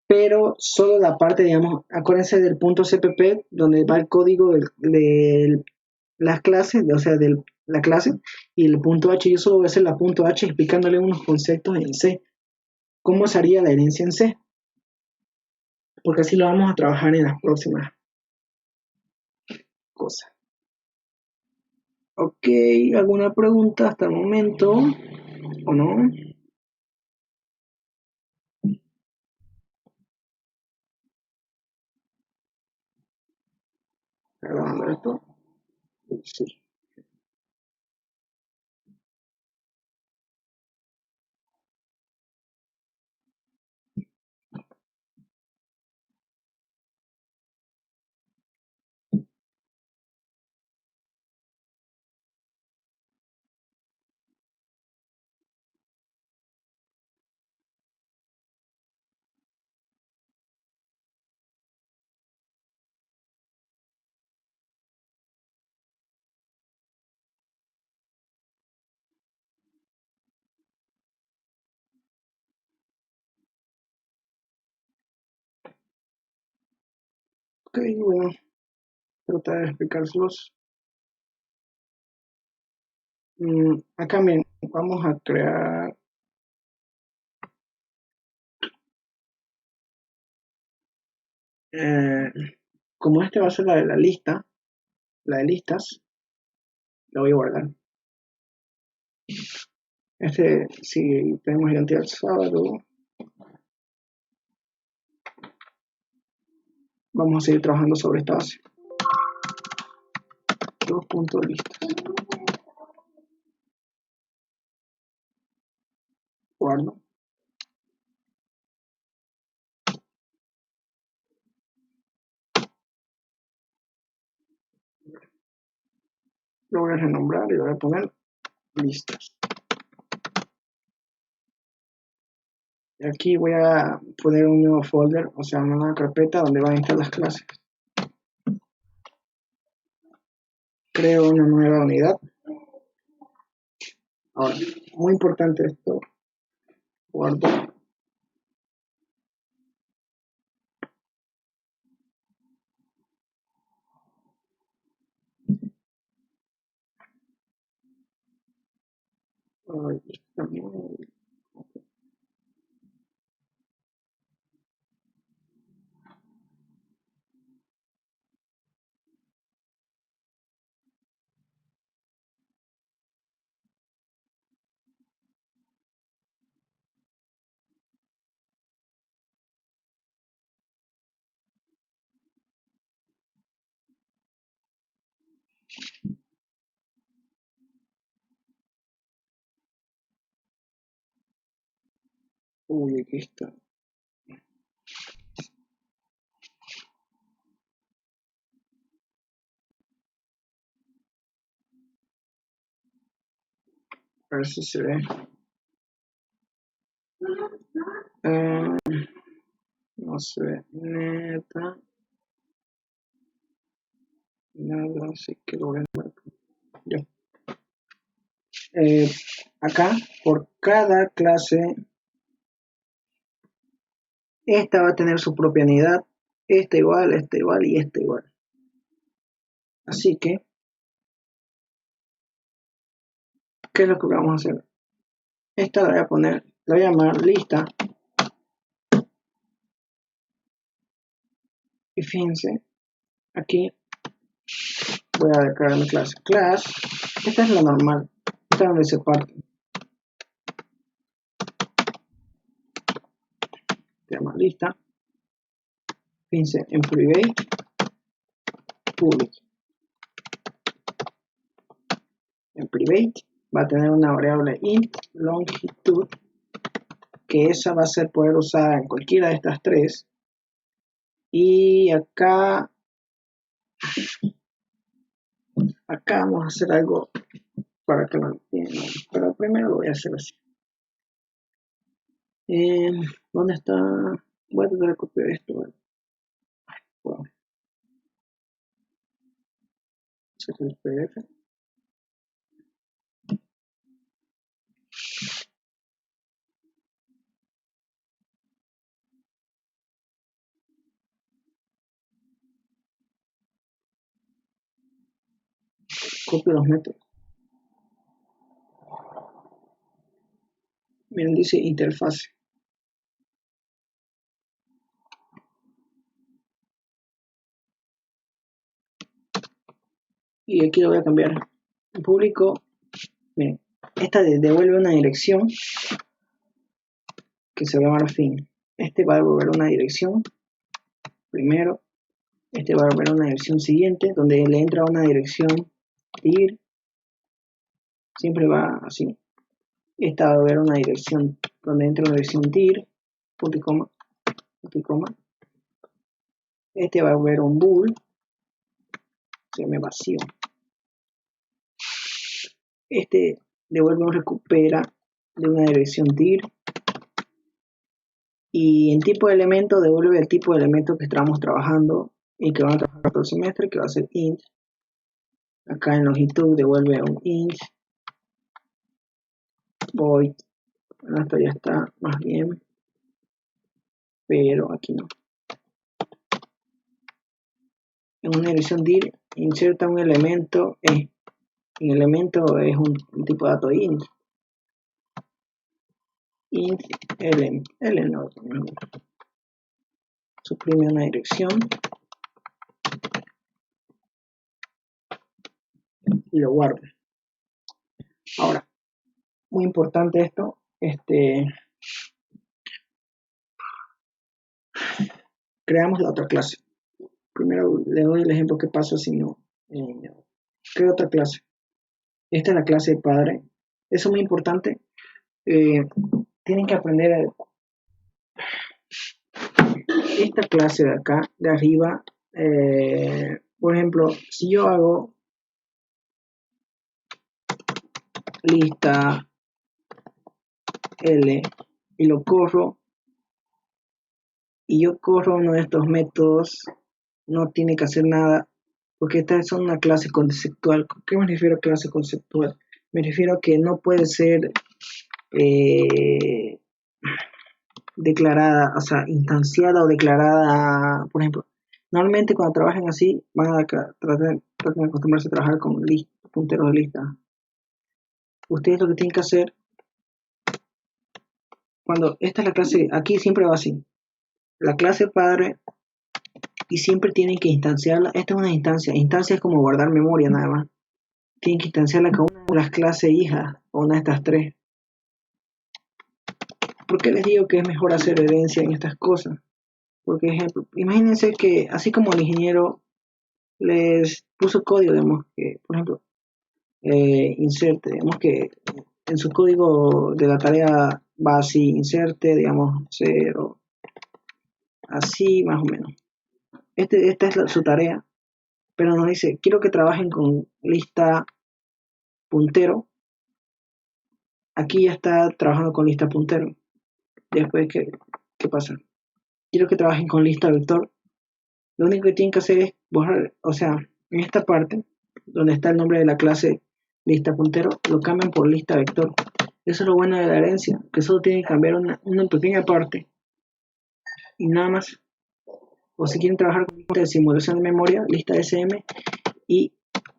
pero solo la parte, digamos, acuérdense del punto CPP, donde va el código de las clases, o sea, de la clase, y el punto H. Yo solo voy a hacer la punto H explicándole unos conceptos en C. ¿Cómo se haría la herencia en C? Porque así lo vamos a trabajar en las próximas cosas. Ok, ¿alguna pregunta hasta el momento? ¿O no? ¿Grabando esto? Sí. Ok, bueno, tratar de explicárselos. Acá bien, vamos a crear eh, como este va a ser la de la lista, la de listas, la voy a guardar. Si tenemos identidad sábado, vamos a seguir trabajando sobre esta base. 2 puntos listas. Guardo. Lo voy a renombrar y lo voy a poner listas. Y aquí voy a poner un nuevo folder, o sea, una nueva carpeta donde van a estar las clases. Creo una nueva unidad. Ahora, muy importante esto. Guardo. Uy, aquí está. A ver si se ve. No se ve neta. Nada, así que lo voy a marcar. Ya. Acá, por cada clase, esta va a tener su propia unidad. Esta igual y esta igual. Así que, ¿qué es lo que vamos a hacer? Esta la voy a poner, la voy a llamar lista. Y fíjense, aquí voy a declarar mi clase. Class, esta es la normal. lista donde se parten. Se llama lista. Fíjense, en private, public. En private va a tener una variable int longitud, que esa va a ser poder usada en cualquiera de estas tres. Y acá vamos a hacer algo para que lo entiendan, pero primero lo voy a hacer así. ¿Dónde está? Voy a tratar de copiar esto. Wow. Sacar el PDF. Copio los métodos. Miren, dice interfase. Y aquí lo voy a cambiar. En público, miren, esta devuelve una dirección que se va a llamar fin. Este va a devolver una dirección primero. Este va a devolver una dirección siguiente, donde le entra una dirección dir. Siempre va así. Esta va a devolver una dirección donde entra una dirección dir, punto y coma, punto y coma. Este va a devolver un bool, se llama vacío. Este devuelve un recupera de una dirección dir. Y en tipo de elemento devuelve el tipo de elemento que estamos trabajando y que van a trabajar todo el semestre, que va a ser int. Acá en longitud devuelve un int void. Bueno, esto ya está más bien, pero aquí no. En una dirección dir inserta un elemento e. El elemento es un tipo de dato int. Int ln no, suprime una dirección y lo guardo. Ahora, muy importante esto, creamos la otra clase. Primero le doy el ejemplo que pasa si no creo otra clase. Esta es la clase de padre. Eso es muy importante. Tienen que aprender esta clase de acá, de arriba. Por ejemplo, si yo hago lista L y lo corro, y yo corro uno de estos métodos, no tiene que hacer nada, porque esta es una clase conceptual. ¿Qué me refiero a clase conceptual? Me refiero a que no puede ser declarada, o sea, instanciada o declarada. Por ejemplo, normalmente cuando trabajen así, van a tratar de acostumbrarse a trabajar con punteros de lista. Ustedes lo que tienen que hacer, cuando esta es la clase, aquí siempre va así, la clase padre, y siempre tienen que instanciarla. Esta es una instancia es como guardar memoria nada más. Tienen que instanciarla con una de las clases hijas o una de estas tres. ¿Por qué les digo que es mejor hacer herencia en estas cosas? Porque, ejemplo, imagínense que así como el ingeniero les puso código, digamos, que, por ejemplo, inserte, digamos que en su código de la tarea va así, inserte, digamos, 0, así más o menos. Esta es su tarea, pero nos dice, quiero que trabajen con lista puntero. Aquí ya está trabajando con lista puntero. Después, ¿qué pasa? Quiero que trabajen con lista vector. Lo único que tienen que hacer es borrar, o sea, en esta parte, donde está el nombre de la clase lista puntero, lo cambian por lista vector. Eso es lo bueno de la herencia, que solo tienen que cambiar una pequeña parte y nada más. O si quieren trabajar con lista de simulación de memoria, lista SM, y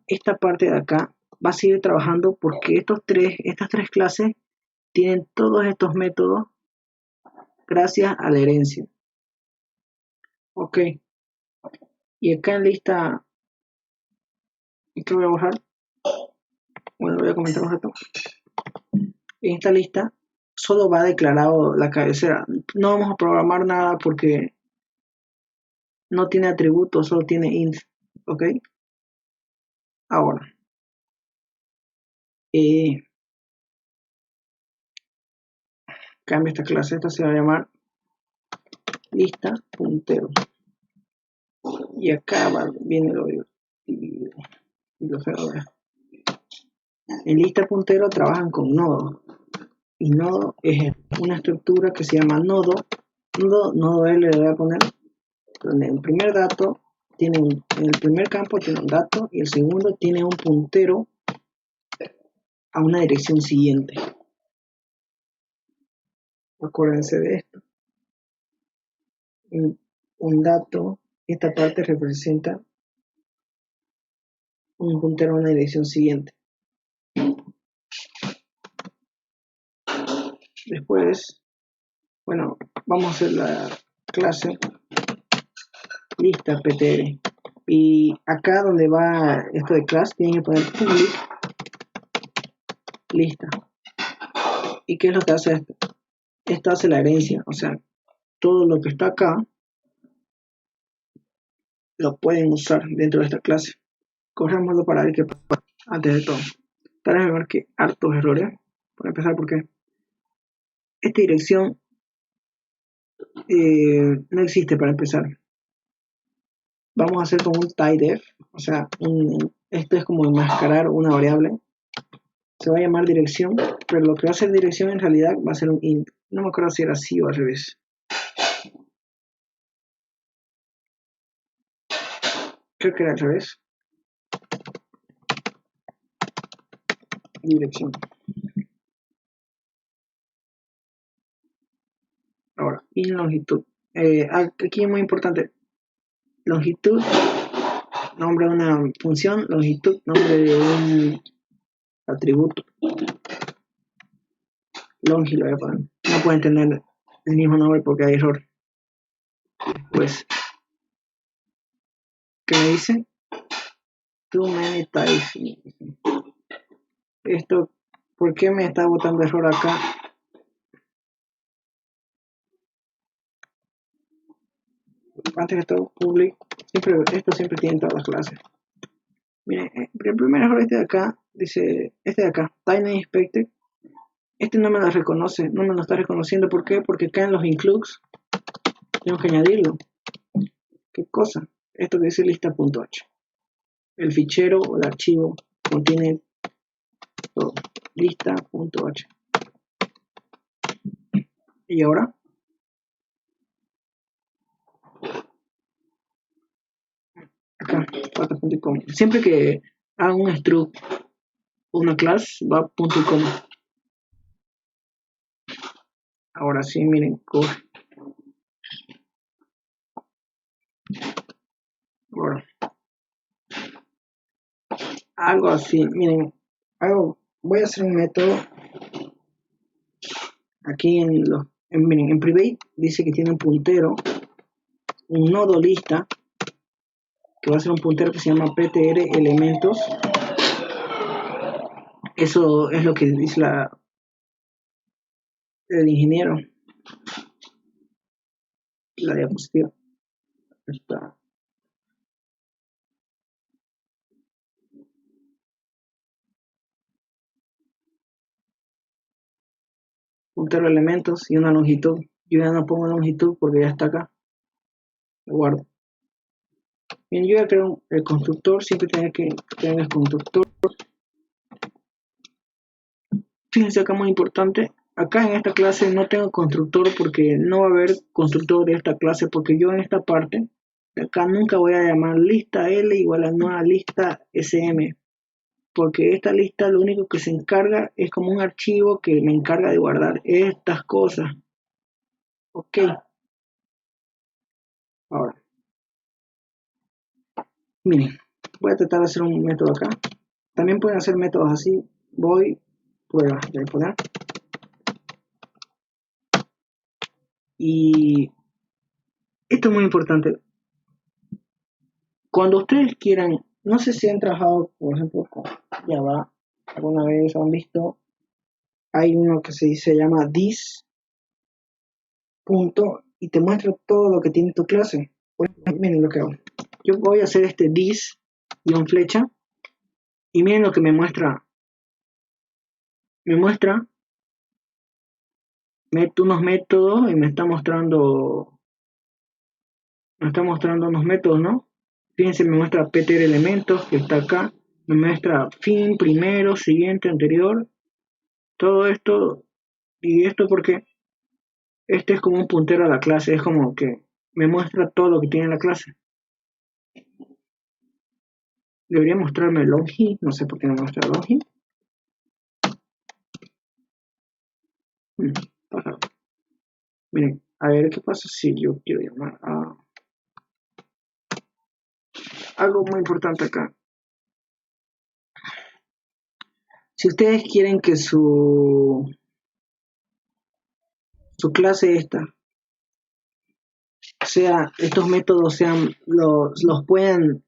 esta parte de acá va a seguir trabajando porque estas tres clases tienen todos estos métodos gracias a la herencia. Ok. Y acá en lista, ¿qué voy a borrar? Bueno, lo voy a comentar un rato. En esta lista solo va declarado la cabecera. No vamos a programar nada porque no tiene atributos, solo tiene int. ¿Ok? Ahora, cambia esta clase. Esta se va a llamar lista puntero. Y acá viene lo feo. En lista puntero trabajan con nodo. Y nodo es una estructura que se llama nodo. Nodo L le voy a poner, donde el primer dato tiene en el primer campo tiene un dato y el segundo tiene un puntero a una dirección siguiente. Acuérdense de esto. Un dato, esta parte representa un puntero a una dirección siguiente. Después, bueno, vamos a hacer la clase lista ptr. Y acá donde va esto de class, tienen que poner public lista. ¿Y qué es lo que hace esto? Esto hace la herencia, o sea, todo lo que está acá lo pueden usar dentro de esta clase. Corrémoslo para ver qué pasa antes de todo. Tal vez me marque hartos errores. Para empezar, porque esta dirección no existe para empezar. Vamos a hacer como un tidydef, o sea, esto es como enmascarar una variable. Se va a llamar dirección, pero lo que va a ser dirección en realidad va a ser un int. No me acuerdo si era así o al revés. Creo que era al revés. Dirección. Ahora, y longitud. Aquí es muy importante. Longitud, nombre de una función. Longitud, nombre de un atributo. Longi lo voy a poner. No pueden tener el mismo nombre porque hay error. Pues, ¿qué me dice? Too many types. Esto, ¿por qué me está botando error acá? Antes de todo, public, esto siempre tiene en todas las clases. Miren, el primer error este de acá, dice, este de acá, tiny expected, este no me lo reconoce, no me lo está reconociendo. ¿Por qué? Porque acá en los includes tengo que añadirlo. ¿Qué cosa? Esto que dice lista.h. El fichero o el archivo contiene todo. Lista.h. Y ahora, acá, pata.com. Siempre que haga un struct o una class, va punto y coma. Ahora sí, miren, corre. Ahora, algo así, miren, voy a hacer un método aquí miren, en private dice que tiene un puntero, un nodo lista, que va a ser un puntero que se llama ptr elementos. Eso es lo que dice el ingeniero. La diapositiva está. Puntero elementos y una longitud. Yo ya no pongo longitud porque ya está acá. Lo guardo. Bien, yo ya creo el constructor, siempre tiene que tener el constructor. Fíjense acá muy importante, acá en esta clase no tengo constructor porque no va a haber constructor de esta clase, porque yo en esta parte de acá nunca voy a llamar lista L igual a nueva lista SM, porque esta lista lo único que se encarga es como un archivo que me encarga de guardar estas cosas. Ok, ahora miren, voy a tratar de hacer un método acá. También pueden hacer métodos así. Voy, prueba, voy a poner. Y esto es muy importante. Cuando ustedes quieran, no sé si han trabajado, por ejemplo, con Java, alguna vez han visto hay uno que se llama this punto y te muestra todo lo que tiene tu clase. Miren lo que hago. Yo voy a hacer este this guión flecha y miren lo que me muestra. Me muestra unos métodos y me está mostrando unos métodos, ¿no? Fíjense, me muestra ptr elementos que está acá, me muestra fin, primero, siguiente, anterior, todo esto. Y esto porque este es como un puntero a la clase, es como que me muestra todo lo que tiene la clase. Debería mostrarme longi, no sé por qué no me muestra longi. Miren, a ver qué pasa si yo quiero llamar a algo muy importante acá. Si ustedes quieren que su clase estos métodos los puedan,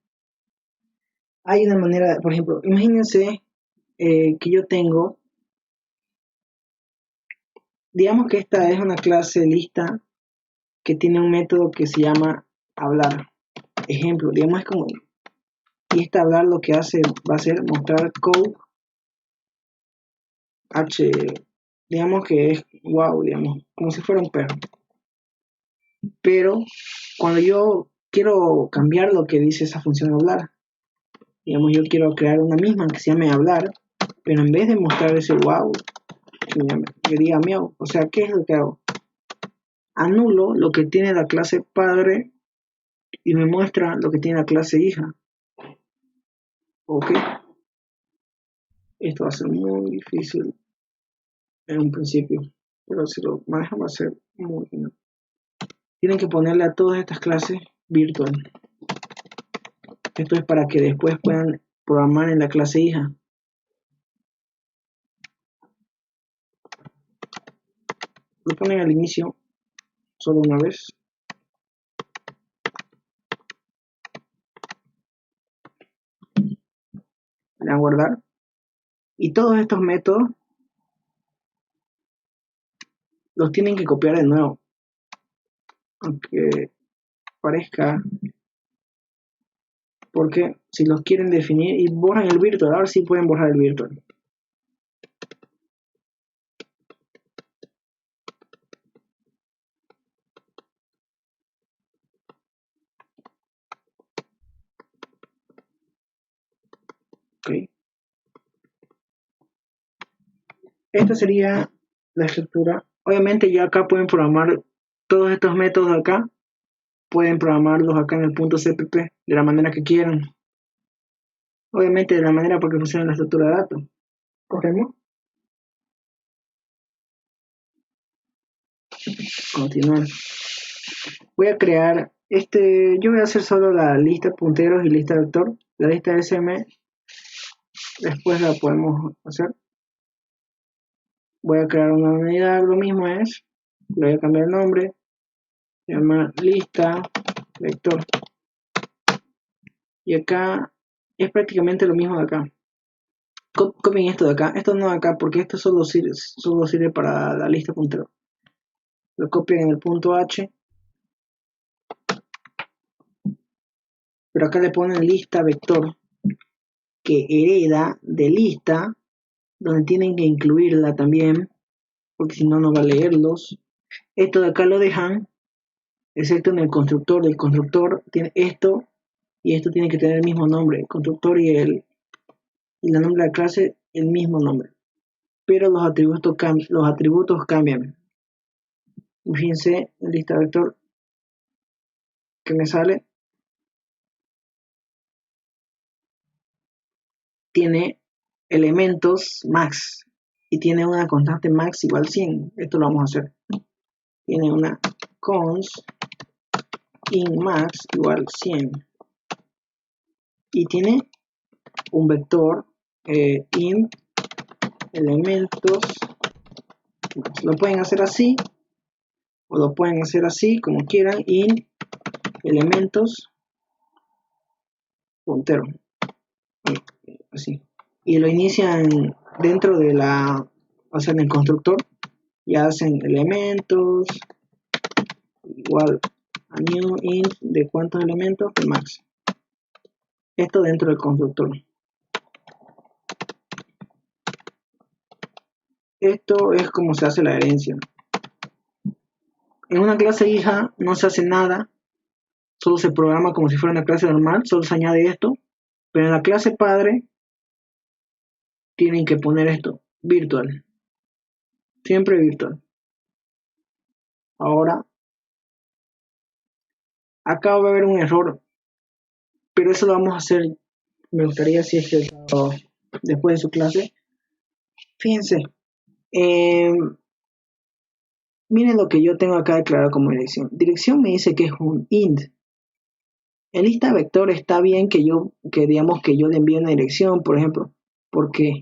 hay una manera, por ejemplo, imagínense que yo tengo, digamos que esta es una clase lista que tiene un método que se llama hablar. Ejemplo, digamos es como, y este hablar lo que hace va a ser mostrar code h, digamos que es wow, digamos, como si fuera un perro. Pero cuando yo quiero cambiar lo que dice esa función hablar, digamos yo quiero crear una misma que se llame hablar, pero en vez de mostrar ese wow, que diga miau, o sea, ¿qué es lo que hago? Anulo lo que tiene la clase padre y me muestra lo que tiene la clase hija. Ok, esto va a ser muy difícil en un principio, pero si lo manejan va a ser muy bien. Tienen que ponerle a todas estas clases virtual. Esto es para que después puedan programar en la clase hija. Lo ponen al inicio solo una vez. Le dan a guardar. Y todos estos métodos los tienen que copiar de nuevo. Aunque parezca, porque si los quieren definir y borran el virtual, ahora sí pueden borrar el virtual. Okay. Esta sería la estructura. Obviamente ya acá pueden programar todos estos métodos acá, pueden programarlos acá en el punto CPP de la manera que quieran. Obviamente de la manera porque funciona la estructura de datos. Corremos. Continuar. Voy a crear yo voy a hacer solo la lista punteros y lista vector. La lista SM después la podemos hacer. Voy a crear una unidad, lo mismo es, le voy a cambiar el nombre, se llama lista vector. Y acá es prácticamente lo mismo de acá. Copien esto de acá, esto no de acá porque esto solo sirve para la lista puntero. Lo copian en el punto H, pero acá le ponen lista vector que hereda de lista, donde tienen que incluirla también, porque si no, no va a leerlos. Esto de acá lo dejan, excepto en el constructor. El constructor tiene esto y esto tiene que tener el mismo nombre. El constructor y el nombre de la clase, el mismo nombre. Pero los atributos cambian. Y fíjense, en lista vector que me sale, tiene elementos max y tiene una constante max igual 100. Esto lo vamos a hacer. Tiene una cons in max igual 100 y tiene un vector in elementos. Lo pueden hacer así o lo pueden hacer así como quieran, in elementos puntero, así, y lo inician dentro de la o sea, en el constructor, y hacen elementos igual a new int de cuántos elementos de max. Esto dentro del constructor. Esto es como se hace la herencia. En una clase hija no se hace nada, solo se programa como si fuera una clase normal, solo se añade esto, pero en la clase padre tienen que poner esto, virtual, siempre virtual. Ahora, acá va a haber un error, pero eso lo vamos a hacer, me gustaría si es que después de su clase. Fíjense, miren lo que yo tengo acá declarado como dirección. Dirección me dice que es un int. En lista vector está bien que digamos que yo le envíe una dirección, por ejemplo. ¿Por qué?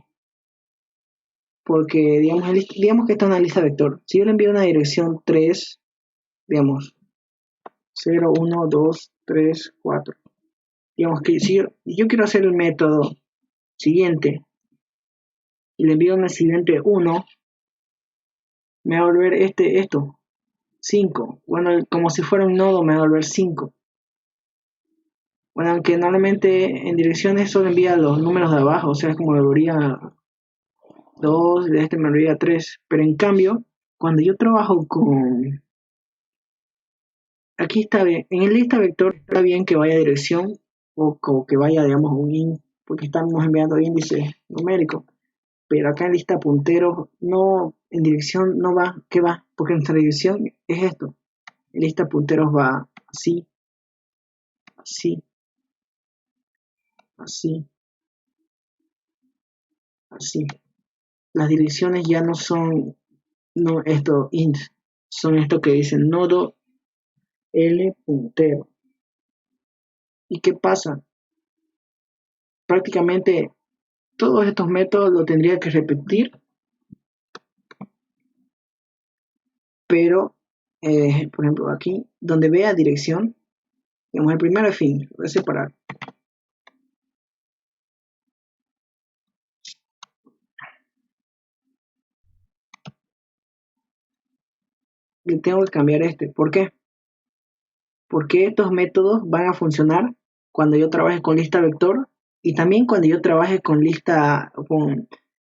Porque digamos que está en una lista vector. Si yo le envío una dirección 3, digamos 0, 1, 2, 3, 4. Digamos que si yo quiero hacer el método siguiente y le envío en el siguiente 1, me va a volver esto, 5. Bueno, como si fuera un nodo me va a volver 5. Bueno, aunque normalmente en direcciones solo envía los números de abajo, o sea, es como me volvería 2, de este me volvería 3. Pero en cambio, cuando yo trabajo con... Aquí está bien, en el lista vector está bien que vaya dirección o que vaya, digamos, un int, porque estamos enviando índices numéricos. Pero acá en lista punteros, no, en dirección no va, ¿qué va? Porque nuestra dirección es esto. En lista punteros va así, así, así, así. Las direcciones ya no son esto int, son esto que dicen nodo L puntero. ¿Y qué pasa? Prácticamente todos estos métodos lo tendría que repetir, pero por ejemplo aquí, donde vea dirección, digamos el primero es fin, voy a separar. Le tengo que cambiar ¿por qué? Porque estos métodos van a funcionar cuando yo trabaje con lista vector y también cuando yo trabaje con lista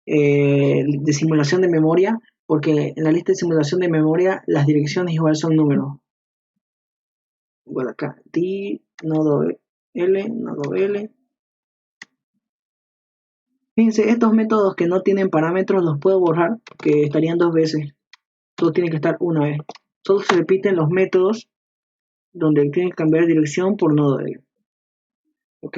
de simulación de memoria, porque en la lista de simulación de memoria las direcciones igual son números. Igual acá, D, nodo L. Fíjense, estos métodos que no tienen parámetros los puedo borrar, que estarían 2 veces. Todo tiene que estar una vez. Solo se repiten los métodos donde tienen que cambiar dirección por nodo L. Ok.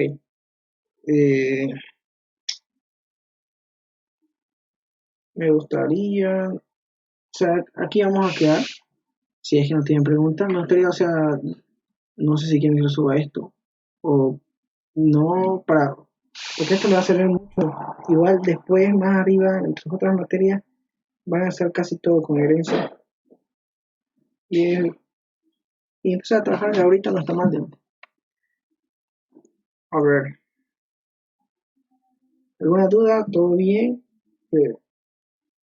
Me gustaría, o sea, aquí vamos a quedar, si es que no tienen preguntas, me gustaría, o sea, no sé si quieren que lo suba esto, o no, porque esto me va a servir mucho, igual después, más arriba, en sus otras materias, van a hacer casi todo con herencia, y empezar a trabajar de ahorita no está mal, ¿no? A ver, ¿alguna duda? ¿Todo bien?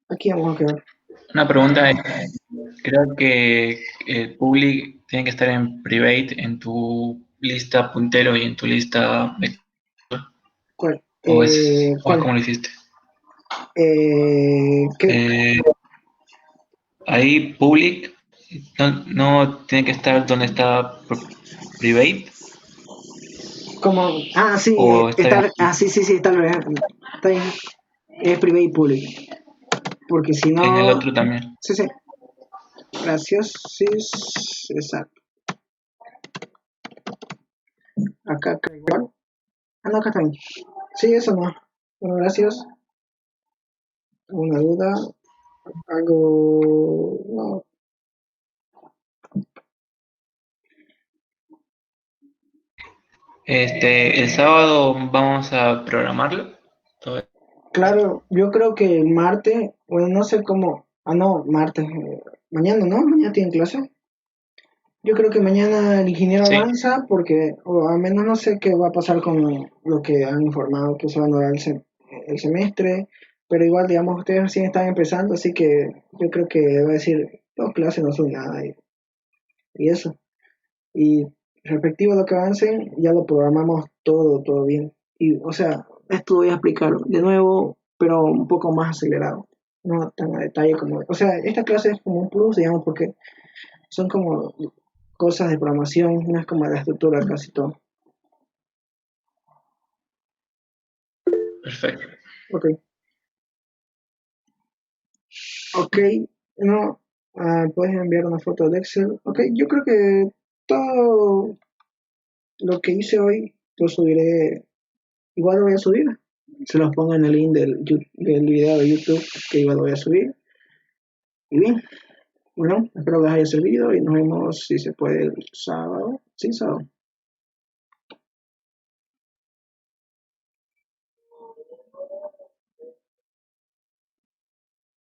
Aquí vamos a quedar. Una pregunta es, creo que el public tiene que estar en private en tu lista puntero y en tu lista vector. ¿Cuál? ¿O es ¿Cuál? como lo hiciste? ¿Qué? Ahí public no tiene que estar donde está private. Como, sí, ¿O está bien? sí, está bien, es privado y público, porque si En el no, otro también. sí, gracias, sí, exacto, acá igual, no, acá también, sí, eso no, bueno, gracias, ¿alguna duda? Algo, no, El sábado vamos a programarlo. claro, yo creo que el martes, bueno, no sé cómo, no, martes, mañana, ¿no? Mañana tienen clase. Yo creo que mañana el ingeniero Sí. avanza porque, o al menos no sé qué va a pasar con lo que han informado que se va a anular el semestre. pero igual, digamos, ustedes recién están empezando, así que yo creo que va a decir, dos clases no son nada y eso. Y respectivo a lo que avancen, ya lo programamos todo bien. Y, o sea, esto lo voy a explicar de nuevo, pero un poco más acelerado, no tan a detalle como... O sea, esta clase es como un plus, digamos, porque son como cosas de programación, no es como la estructura casi todo. Perfecto. Ok, ok, no, puedes enviar una foto de Excel. Ok, yo creo que todo lo que hice hoy lo subiré, igual lo voy a subir. Se los pongo en el link del video de YouTube que igual lo voy a subir. Y bien, bueno, espero que les haya servido y nos vemos si se puede el sábado. Sí, sábado.